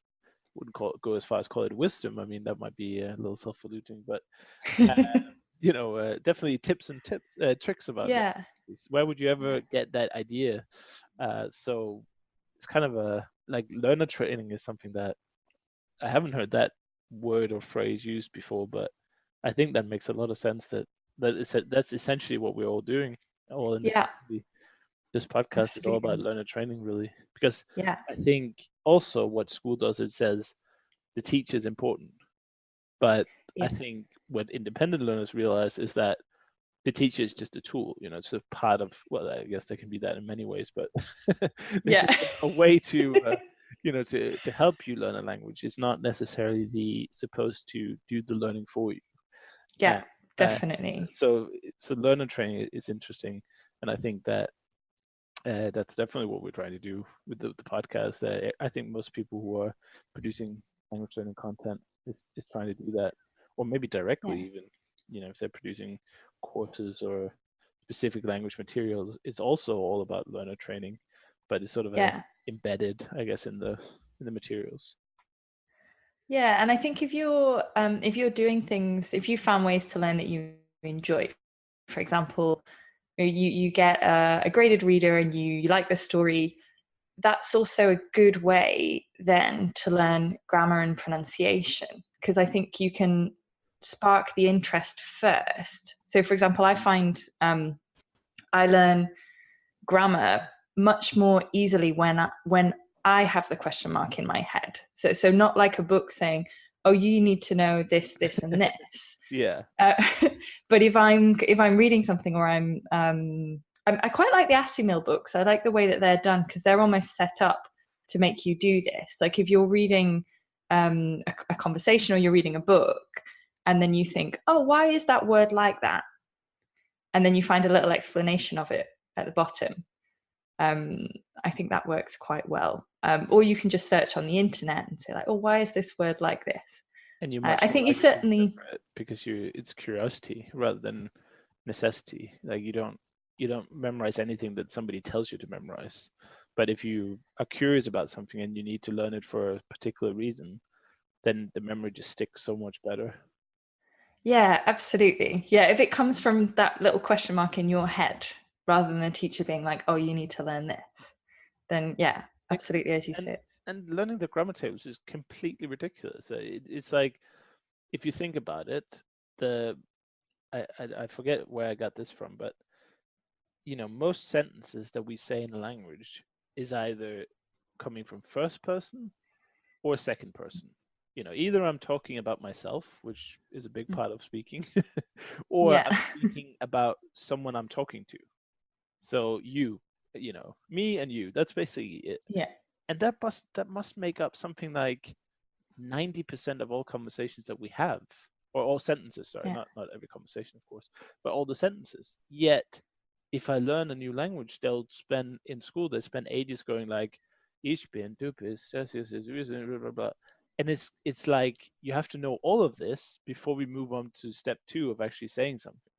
go as far as call it wisdom. I mean, that might be a little self-polluting, but definitely tips and tricks about it. Where would you ever get that idea? So it's kind of like learner training is something that I haven't heard that word or phrase used before, but I think that makes a lot of sense. That's essentially what we're all doing. This podcast Absolutely. Is all about learner training, really, because I think also what school does, it says the teacher is important, But Yeah. I think what independent learners realize is that the teacher is just a tool, it's a part of, well, I guess they can be that in many ways, but it's Yeah. just a way to, to help you learn a language. It's not necessarily supposed to do the learning for you. Yeah, And definitely. so learner training is interesting. And I think that that's definitely what we're trying to do with the podcast. I think most people who are producing language learning content is trying to do that, or maybe directly Yeah. even. If they're producing courses or specific language materials, it's also all about learner training, but it's sort of Yeah. embedded, I guess, in the materials. Yeah, and I think if you're doing things, if you found ways to learn that you enjoy, for example, you get a graded reader and you like the story, that's also a good way then to learn grammar and pronunciation, because I think you can spark the interest first. So, for example, I find I learn grammar much more easily when I have the question mark in my head. So not like a book saying, "Oh, you need to know this, this, and this." Yeah. But if I'm reading something, or I quite like the Asimil books. I like the way that they're done, because they're almost set up to make you do this. Like if you're reading a conversation, or you're reading a book, and then you think, "Oh, why is that word like that?" And then you find a little explanation of it at the bottom. I think that works quite well. Or you can just search on the internet and say, like, "Oh, why is this word like this?" And you're I much more think you likely to certainly, remember it because it's curiosity rather than necessity. Like you don't memorize anything that somebody tells you to memorize. But if you are curious about something and you need to learn it for a particular reason, then the memory just sticks so much better. yeah, absolutely. Yeah, if it comes from that little question mark in your head, rather than the teacher being like, "Oh, you need to learn this," then yeah, absolutely, as you And said. learning the grammar tables is completely ridiculous. It's like, if you think about it, I forget where I got this from, but most sentences that we say in a language is either coming from first person or second person. Either I'm talking about myself, which is a big part of speaking, or Yeah. I'm speaking about someone I'm talking to. So me and you, that's basically it. Yeah. And that must make up something like 90% of all conversations that we have, or all sentences, sorry, Yeah. not every conversation, of course, but all the sentences. Yet, if I learn a new language, they spend ages going like, ich bin, du bist, das ist, blah, blah, blah. And it's like you have to know all of this before we move on to step 2 of actually saying something,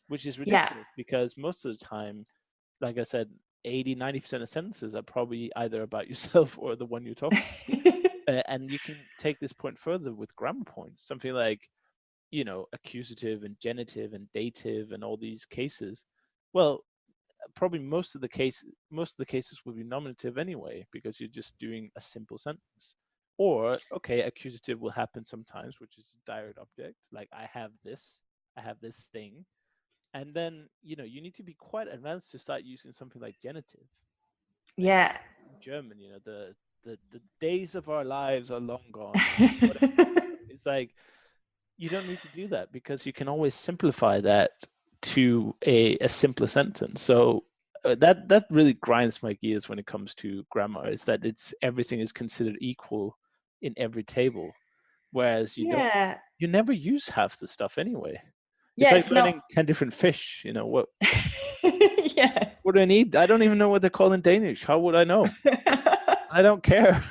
which is Yeah. ridiculous because most of the time, like I said, 80-90% of sentences are probably either about yourself or the one you're talking to. And you can take this point further with grammar points, something like, accusative and genitive and dative and all these cases. Well, probably most of the cases will be nominative anyway, because you're just doing a simple sentence. Or, okay, accusative will happen sometimes, which is a direct object, like I have this thing. And then, you need to be quite advanced to start using something like genitive. Like Yeah. in German, the days of our lives are long gone. It's like, you don't need to do that because you can always simplify that to a simpler sentence. So that really grinds my gears when it comes to grammar, is that everything is considered equal in every table, whereas Yeah. you never use half the stuff anyway. It's Yeah, like it's not. learning 10 different fish. Yeah. What do I need? I don't even know what they're called in Danish. How would I know? I don't care.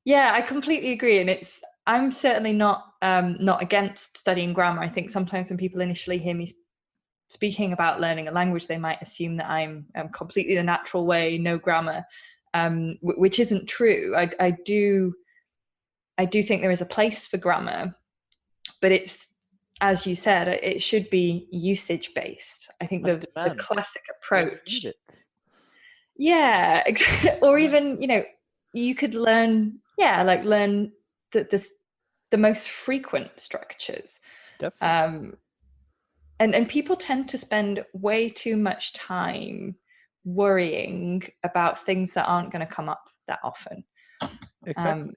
Yeah, I completely agree, and I'm certainly not against studying grammar. I think sometimes when people initially hear me speaking about learning a language, they might assume that I'm completely the natural way, no grammar, which isn't true. I do think there is a place for grammar, but it's, as you said, it should be usage based. I think On the demand, classic when you need approach, it. yeah, or even you could learn, like learn the most frequent structures. Definitely. And people tend to spend way too much time worrying about things that aren't going to come up that often. Exactly.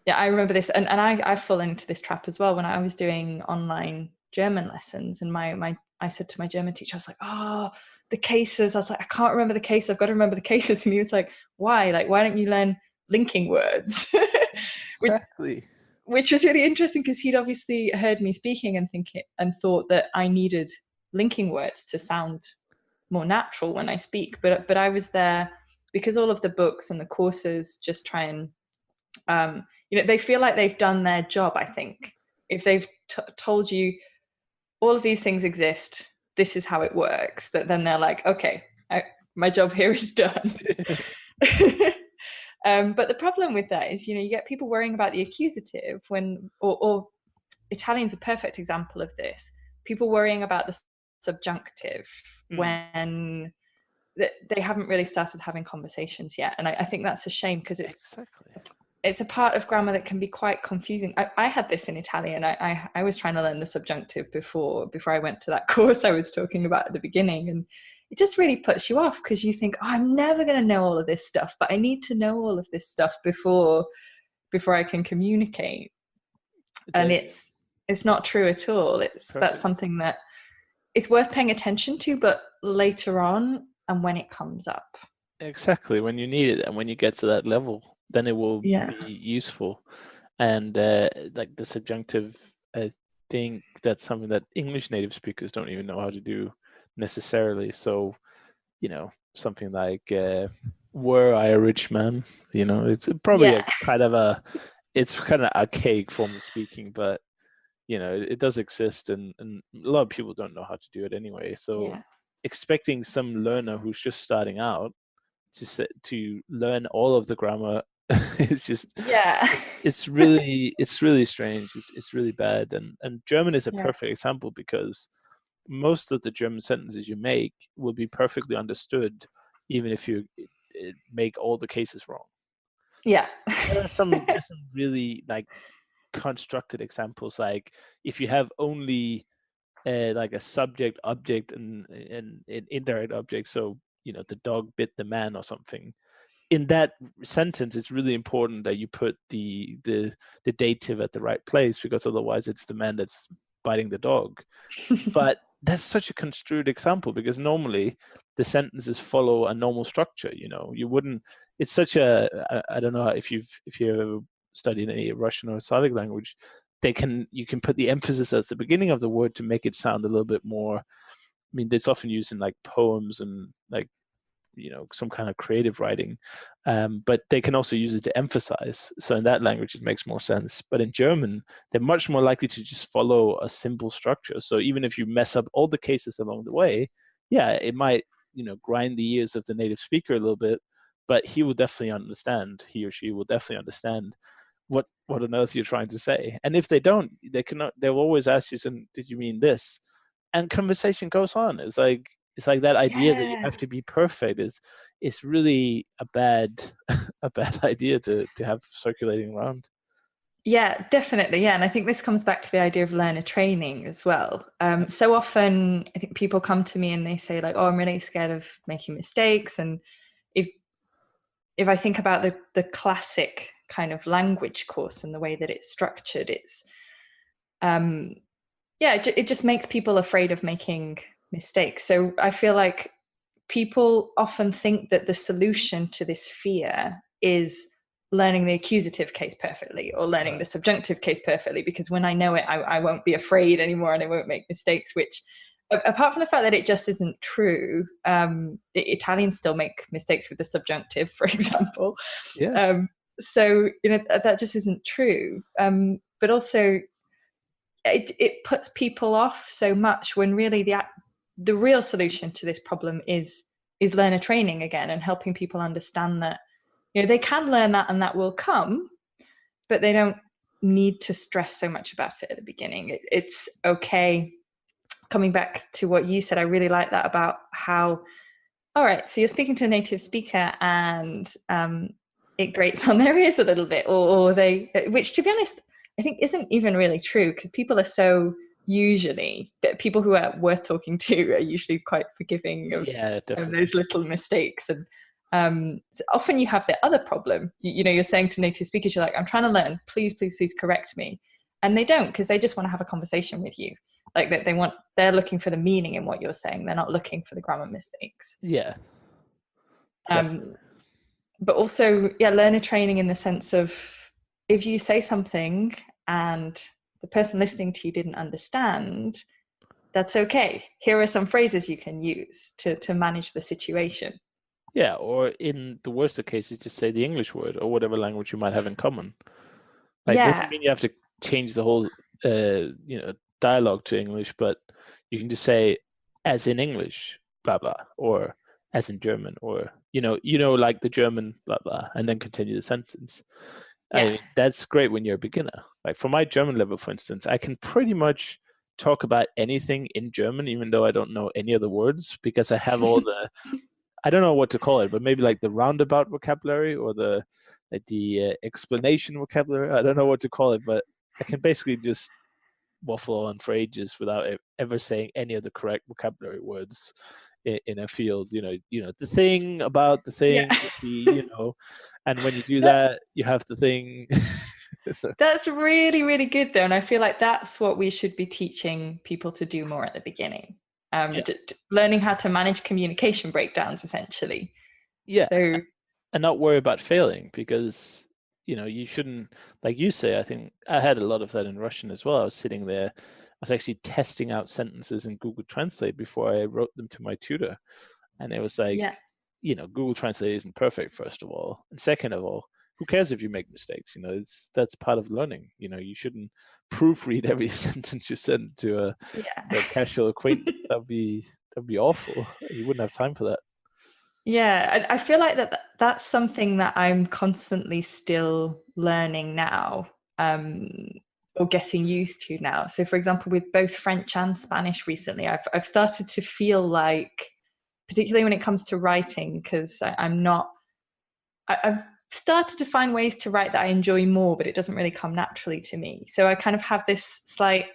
Yeah, I remember this, and I fall into this trap as well when I was doing online German lessons, and I said to my German teacher, I was like, oh, the cases. I was like, I can't remember the case. I've got to remember the cases. And he was like, why? Like, why don't you learn linking words? Exactly. Which was really interesting because he'd obviously heard me speaking and thought that I needed linking words to sound more natural when I speak. But I was there because all of the books and the courses just try and they feel like they've done their job. I think if they've told you all of these things exist, this is how it works, that then they're like, okay, my job here is done. But the problem with that is, you get people worrying about the accusative or Italian's a perfect example of this. People worrying about the subjunctive when they haven't really started having conversations yet. And I think that's a shame because it's a part of grammar that can be quite confusing. I had this in Italian. I was trying to learn the subjunctive before I went to that course I was talking about at the beginning. And it just really puts you off because you think, oh, I'm never going to know all of this stuff, but I need to know all of this stuff before I can communicate. And it's not true at all. That's something that it's worth paying attention to, but later on and when it comes up. Exactly, when you need it and when you get to that level, then it will be useful. And like the subjunctive, I think that's something that English native speakers don't even know how to do necessarily. So, something like were I a rich man? It's probably kind of archaic form of speaking, but it does exist, and a lot of people don't know how to do it anyway. So expecting some learner who's just starting out to learn all of the grammar is just it's really strange. It's really bad, and German is a perfect example because most of the German sentences you make will be perfectly understood even if you make all the cases wrong. There are some really like constructed examples, like if you have only like a subject object and an indirect object, so the dog bit the man or something. In that sentence, it's really important that you put the dative at the right place, because otherwise it's the man that's biting the dog. But that's such a construed example because normally the sentences follow a normal structure. You wouldn't. It's such a. I don't know if you've ever studied any Russian or Slavic language. You can put the emphasis at the beginning of the word to make it sound a little bit more. I mean, it's often used in like poems and like some kind of creative writing, but they can also use it to emphasize. So in that language, it makes more sense. But in German, they're much more likely to just follow a simple structure. So even if you mess up all the cases along the way, it might grind the ears of the native speaker a little bit, but he or she will definitely understand what on earth you're trying to say. And if they don't, they'll always ask you, did you mean this? And conversation goes on. It's like that idea that you have to be perfect is really a bad idea to have circulating around. Yeah, definitely. Yeah. And I think this comes back to the idea of learner training as well. So often I think people come to me and they say like, oh, I'm really scared of making mistakes. And if I think about the classic kind of language course and the way that it's structured, it's it just makes people afraid of making mistakes. So I feel like people often think that the solution to this fear is learning the accusative case perfectly or learning the subjunctive case perfectly, because when I know it, I won't be afraid anymore and I won't make mistakes, which apart from the fact that it just isn't true. Italians still make mistakes with the subjunctive, for example. So that just isn't true. But also it puts people off so much when really the real solution to this problem is learner training again, and helping people understand that they can learn that and that will come, but they don't need to stress so much about it at the beginning. It's okay. Coming back to what you said, I really like that about how, all right, so you're speaking to a native speaker and it grates on their ears a little bit, or they, which to be honest, I think isn't even really true, because people who are worth talking to are usually quite forgiving of those little mistakes. And So often you have the other problem. You're saying to native speakers, you're like, I'm trying to learn, please, please, please correct me. And they don't, because they just want to have a conversation with you. Like they're looking for the meaning in what you're saying. They're not looking for the grammar mistakes. Yeah. Definitely. But also, learner training in the sense of, if you say something and the person listening to you didn't understand, that's okay. Here are some phrases you can use to manage the situation. Yeah, or in the worst of cases, just say the English word or whatever language you might have in common. Like, doesn't mean you have to change the whole, dialogue to English, but you can just say, as in English, blah blah, or as in German, or like the German, blah blah, and then continue the sentence. I mean, that's great when you're a beginner. Like for my German level, for instance, I can pretty much talk about anything in German, even though I don't know any of the words, because I have all the, I don't know what to call it, but maybe like the roundabout vocabulary or the explanation vocabulary. I don't know what to call it, but I can basically just waffle on for ages without ever saying any of the correct vocabulary words in a field. The thing about the thing, and when you do that, you have the thing. So. That's really, really good though. And I feel like that's what we should be teaching people to do more at the beginning. Learning how to manage communication breakdowns, essentially. Yeah. So, and not worry about failing, because you shouldn't, like you say, I think I had a lot of that in Russian as well. I was sitting there, I was actually testing out sentences in Google Translate before I wrote them to my tutor. And it was like, Google Translate isn't perfect, first of all. And second of all, who cares if you make mistakes? That's part of learning. You shouldn't proofread every sentence you send to a casual acquaintance. That'd be awful. You wouldn't have time for that. Yeah, I feel like that's something that I'm constantly still learning now, or getting used to now. So, for example, with both French and Spanish recently, I've started to feel like, particularly when it comes to writing, because I've started to find ways to write that I enjoy more, but it doesn't really come naturally to me. So I kind of have this slight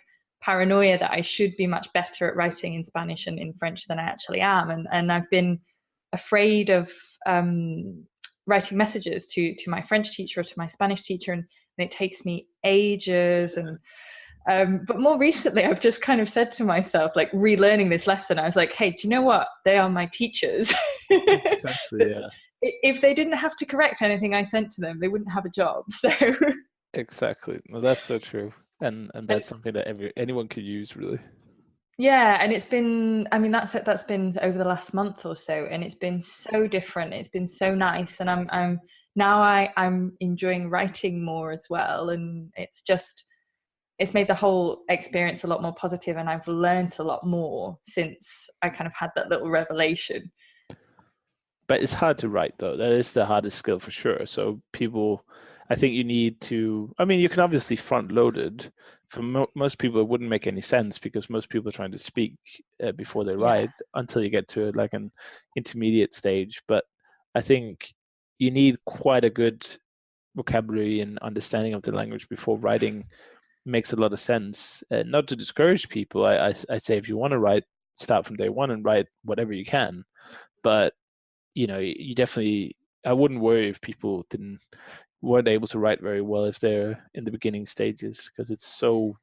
paranoia that I should be much better at writing in Spanish and in French than I actually am. And I've been afraid of writing messages to my French teacher or to my Spanish teacher, and it takes me ages. And but more recently, I've just kind of said to myself, like relearning this lesson, I was like, hey, do you know what? They are my teachers. Exactly, yeah. If they didn't have to correct anything I sent to them, they wouldn't have a job. So exactly. No, that's so true. And that's something that anyone could use, really. Yeah, and it's been, that's been over the last month or so, and it's been so different. It's been so nice, and I'm enjoying writing more as well, and it's made the whole experience a lot more positive, and I've learned a lot more since I kind of had that little revelation. But it's hard to write, though. That is the hardest skill for sure. So I think you need to, you can obviously front load it. For most people, it wouldn't make any sense, because most people are trying to speak before they write until you get to like an intermediate stage. But I think you need quite a good vocabulary and understanding of the language before writing makes a lot of sense. Not to discourage people. I say, if you want to write, start from day one and write whatever you can. But you definitely, I wouldn't worry if people weren't able to write very well if they're in the beginning stages, because it's so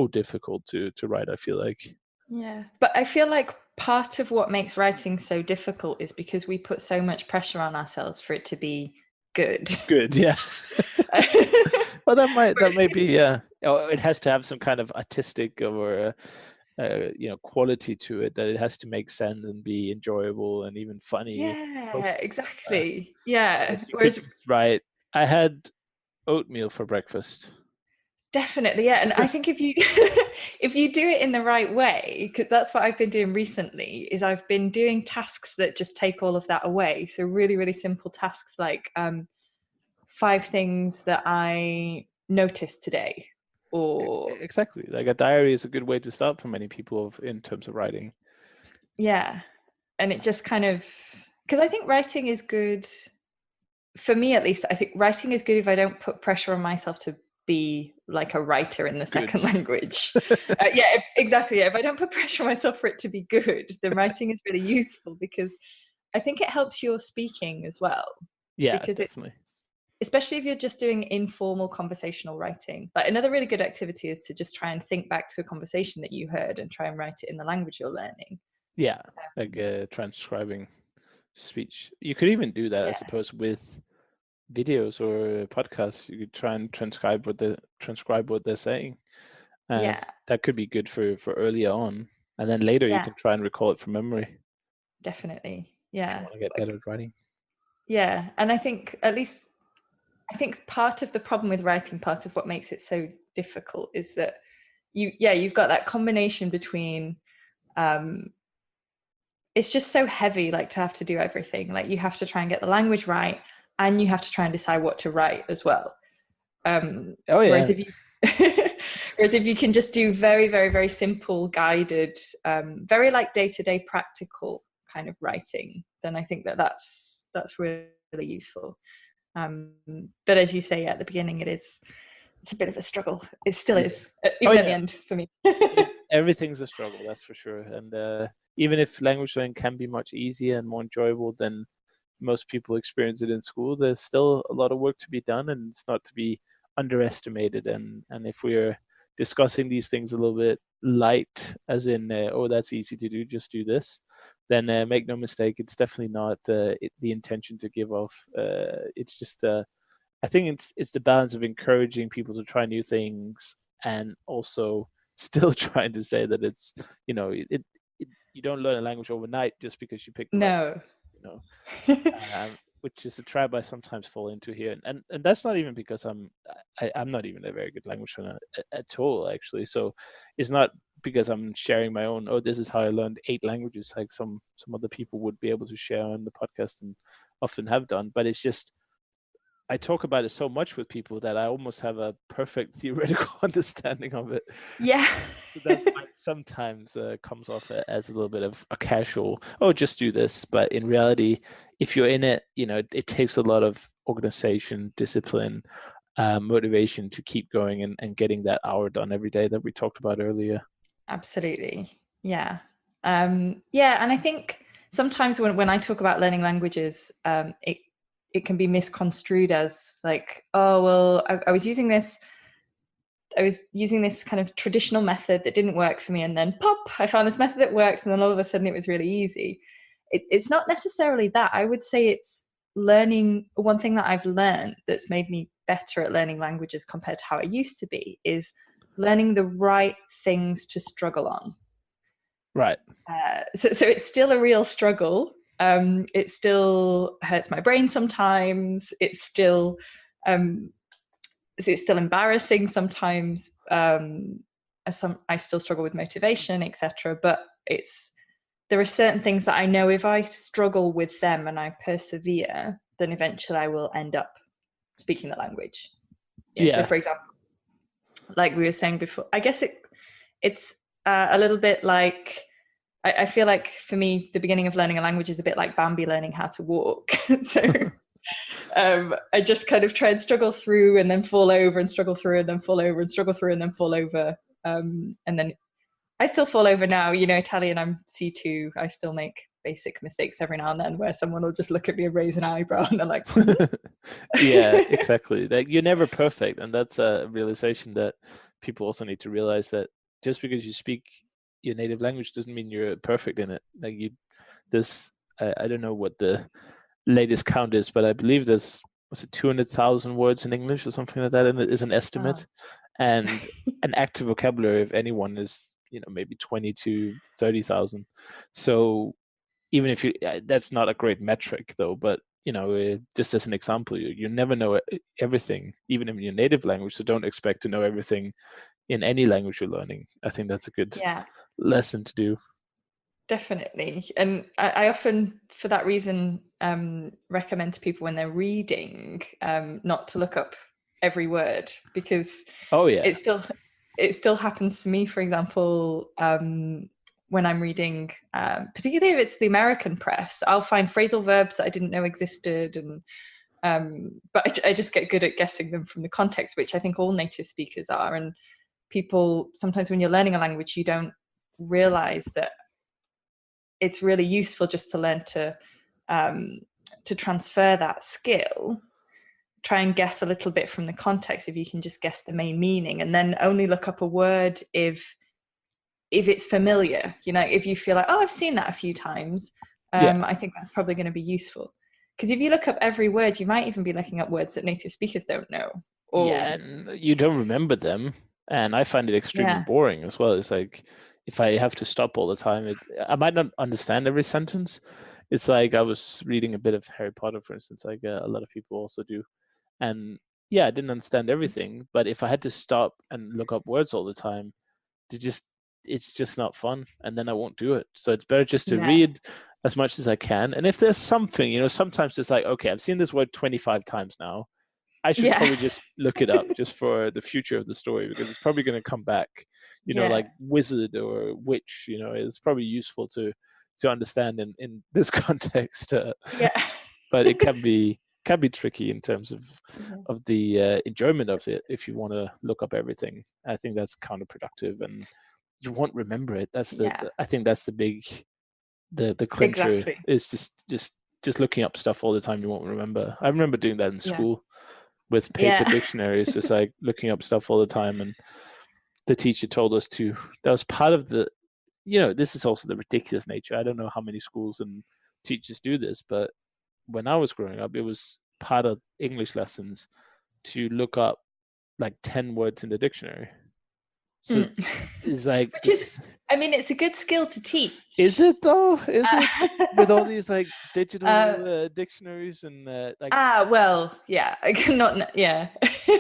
difficult to write, I feel like. Yeah, but I feel like part of what makes writing so difficult is because we put so much pressure on ourselves for it to be good. Good, yeah. Well, that may be, yeah. It has to have some kind of artistic or quality to it, that it has to make sense and be enjoyable and even funny. Yeah, exactly. Yeah. Whereas, right, I had oatmeal for breakfast. Definitely, yeah. And I think if you if you do it in the right way, because that's what I've been doing recently, is I've been doing tasks that just take all of that away. So really, really simple tasks like 5 things that I noticed today. Or exactly, like a diary is a good way to start for many people in terms of writing. Yeah, and it just kind of, because I think writing is good, for me at least. I think writing is good if I don't put pressure on myself to be like a writer in the second language. Exactly. If I don't put pressure on myself for it to be good, then writing is really useful, because I think it helps your speaking as well. Yeah, because definitely. especially if you're just doing informal conversational writing. But another really good activity is to just try and think back to a conversation that you heard and try and write it in the language you're learning. Yeah, like transcribing speech. You could even do that, I suppose, with videos or podcasts. You could try and transcribe what they're saying. That could be good for earlier on, and then later you can try and recall it from memory. Definitely. If you want to get better at writing. Yeah, and I think part of the problem with writing, part of what makes it so difficult, is that you've got that combination between it's just so heavy, like, to have to do everything. Like, you have to try and get the language right, and you have to try and decide what to write as well. Whereas if you can just do very, very, very simple, guided, very like day-to-day practical kind of writing, then I think that's really useful. But as you say at the beginning, it's a bit of a struggle. It still is, even at the end for me. Everything's a struggle, that's for sure. And even if language learning can be much easier and more enjoyable than most people experience it in school, there's still a lot of work to be done, and it's not to be underestimated. And if we're discussing these things a little bit light, as in, oh, that's easy to do, just do this, then make no mistake, it's definitely not the intention to give off. It's just, I think it's the balance of encouraging people to try new things and also still trying to say that it's, you don't learn a language overnight just because you pick the right, which is a trap I sometimes fall into here, and that's not even because I'm not even a very good language learner at all, actually. So it's not because I'm sharing my own, oh, this is how I learned 8 languages, like some other people would be able to share on the podcast and often have done. But it's just, I talk about it so much with people that I almost have a perfect theoretical understanding of it. Yeah. So that's why it sometimes comes off as a little bit of a casual, oh, just do this. But in reality, if you're in it, it takes a lot of organization, discipline, motivation to keep going and getting that hour done every day that we talked about earlier. Absolutely. Yeah. And I think sometimes when I talk about learning languages, it can be misconstrued as like, oh, well, I was using this kind of traditional method that didn't work for me, and then pop, I found this method that worked, and then all of a sudden it was really easy. It's not necessarily that. I would say it's learning. One thing that I've learned that's made me better at learning languages compared to how I used to be is learning the right things to struggle on. Right. So it's still a real struggle. It still hurts my brain sometimes. It's still embarrassing sometimes. I still struggle with motivation, etc. But there are certain things that I know if I struggle with them and I persevere, then eventually I will end up speaking the language. So, for example, like we were saying before, I guess it's a little bit like, I feel like for me, the beginning of learning a language is a bit like Bambi learning how to walk. So I just kind of try and struggle through and then fall over and struggle through and then fall over and struggle through and then fall over. And then I still fall over now. Italian, I'm C2. I still make basic mistakes every now and then where someone will just look at me and raise an eyebrow and they're like, yeah, exactly. Like, you're never perfect. And that's a realization that people also need to realize, that just because you speak your native language doesn't mean you're perfect in it. Like, I don't know what the latest count is, but I believe there's 200,000 words in English or something like that, and it is an estimate. And an active vocabulary of anyone is maybe 20 to 30,000. So even if that's not a great metric though, but just as an example, you never know everything, even in your native language. So don't expect to know everything in any language you're learning. I think that's a good lesson to do. Definitely. And I often, for that reason, recommend to people when they're reading not to look up every word, because it still happens to me. For example, when I'm reading, particularly if it's the American press, I'll find phrasal verbs that I didn't know existed, and but I just get good at guessing them from the context, which I think all native speakers are. And people, sometimes when you're learning a language, you don't realize that it's really useful just to learn to to transfer that skill, try and guess a little bit from the context, if you can just guess the main meaning, and then only look up a word if it's familiar. If you feel like, oh, I've seen that a few times, I think that's probably going to be useful. Because if you look up every word, you might even be looking up words that native speakers don't know. And you don't remember them. And I find it extremely boring as well. It's like, if I have to stop all the time, I might not understand every sentence. It's like, I was reading a bit of Harry Potter, for instance, like a lot of people also do. And I didn't understand everything. But if I had to stop and look up words all the time, it's just not fun. And then I won't do it. So it's better just to read as much as I can. And if there's something, sometimes it's like, okay, I've seen this word 25 times now. I should probably just look it up just for the future of the story, because it's probably going to come back, like wizard or witch, it's probably useful to understand in this context. But it can be tricky in terms of the enjoyment of it if you want to look up everything. I think that's counterproductive, and you won't remember it. That's I think that's the big the clincher. Is just looking up stuff all the time you won't remember. I remember doing that in school with paper dictionaries, just like looking up stuff all the time, and the teacher told us that was part of the this is also the ridiculous nature. I don't know how many schools and teachers do this, but when I was growing up, it was part of English lessons to look up like 10 words in the dictionary. So it's like, it's a good skill to teach. Is it though? Is it with all these like digital dictionaries and like?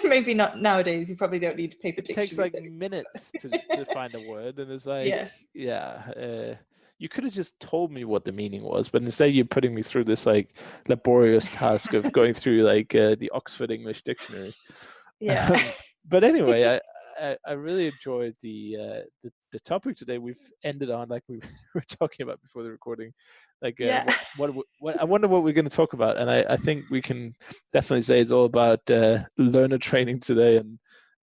Maybe not nowadays. You probably don't need paper dictionary. It takes like minutes to find a word, and it's like, you could have just told me what the meaning was, but instead you're putting me through this like laborious task of going through like the Oxford English Dictionary. But anyway, I really enjoyed the topic today. We've ended on, like we were talking about before the recording, like what I wonder what we're going to talk about, and I think we can definitely say it's all about learner training today and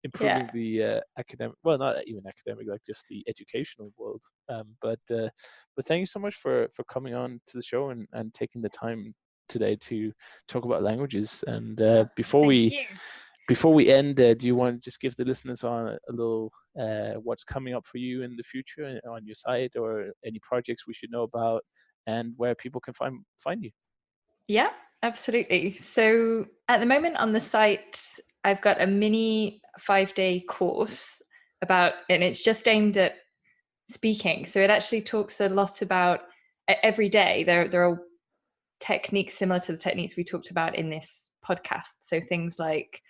improving the academic, well, not even academic, like just the educational world. But thank you so much for coming on to the show and taking the time today to talk about languages. And before we end, do you want to just give the listeners on a little what's coming up for you in the future on your site, or any projects we should know about, and where people can find you? Yeah, absolutely. So at the moment on the site, I've got a mini 5-day course and it's just aimed at speaking. So it actually talks a lot about every day. There are techniques similar to the techniques we talked about in this podcast. So things like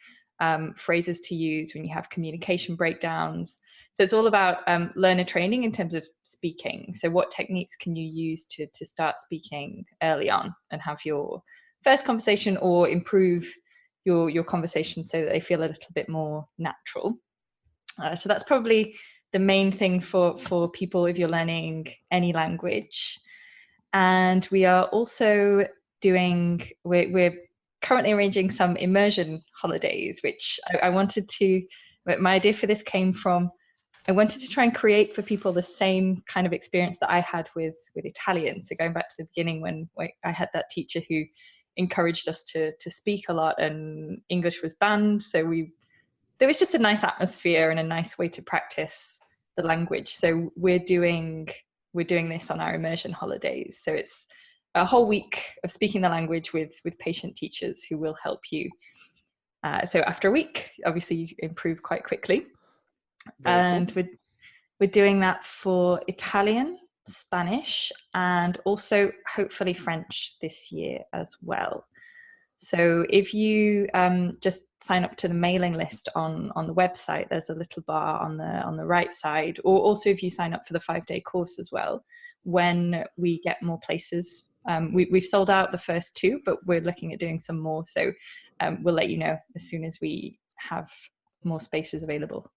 phrases to use when you have communication breakdowns. So it's all about learner training in terms of speaking. So what techniques can you use to start speaking early on and have your first conversation, or improve your conversation so that they feel a little bit more natural. So that's probably the main thing for people if you're learning any language. And we are also we're currently arranging some immersion holidays, which I wanted to, my idea for this came from, I wanted to try and create for people the same kind of experience that I had with Italian. So going back to the beginning, when I had that teacher who encouraged us to speak a lot and English was banned. So there was just a nice atmosphere and a nice way to practice the language. So we're doing this on our immersion holidays. So it's a whole week of speaking the language with patient teachers who will help you. So after a week, obviously you improve quite quickly. And cool. We're doing that for Italian, Spanish, and also hopefully French this year as well. So if you just sign up to the mailing list on the website, there's a little bar on the right side, or also if you sign up for the 5-day course as well, when we get more places. We've sold out the first 2, but we're looking at doing some more. So we'll let you know as soon as we have more spaces available.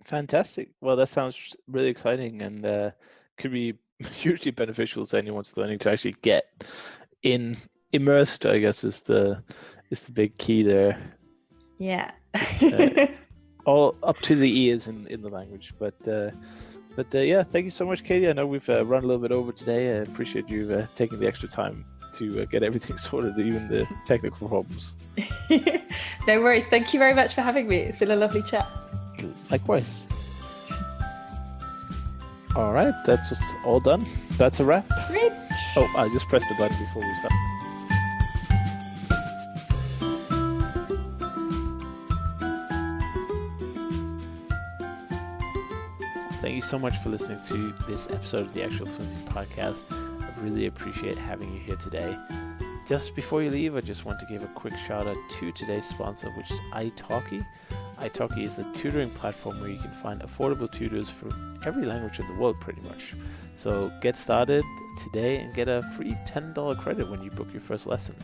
Fantastic. Well, that sounds really exciting, and could be hugely beneficial to anyone learning to actually get immersed, I guess, is the big key there. Yeah. Just, all up to the ears in the language. But yeah, thank you so much, Katie. I know we've run a little bit over today. I appreciate you taking the extra time to get everything sorted, even the technical problems. No worries. Thank you very much for having me. It's been a lovely chat. Likewise. All right, that's just all done. That's a wrap. Great. Oh, I just pressed the button before we start. Thank you so much for listening to this episode of the Actual Fluency Podcast. I really appreciate having you here today. Just before you leave, I just want to give a quick shout out to today's sponsor, which is italki. italki is a tutoring platform where you can find affordable tutors for every language in the world pretty much. So get started today and get a free $10 credit when you book your first lesson.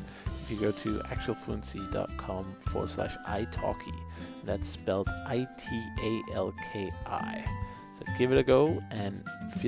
If you go to actualfluency.com/italki, that's spelled ITALKI. So give it a go and feel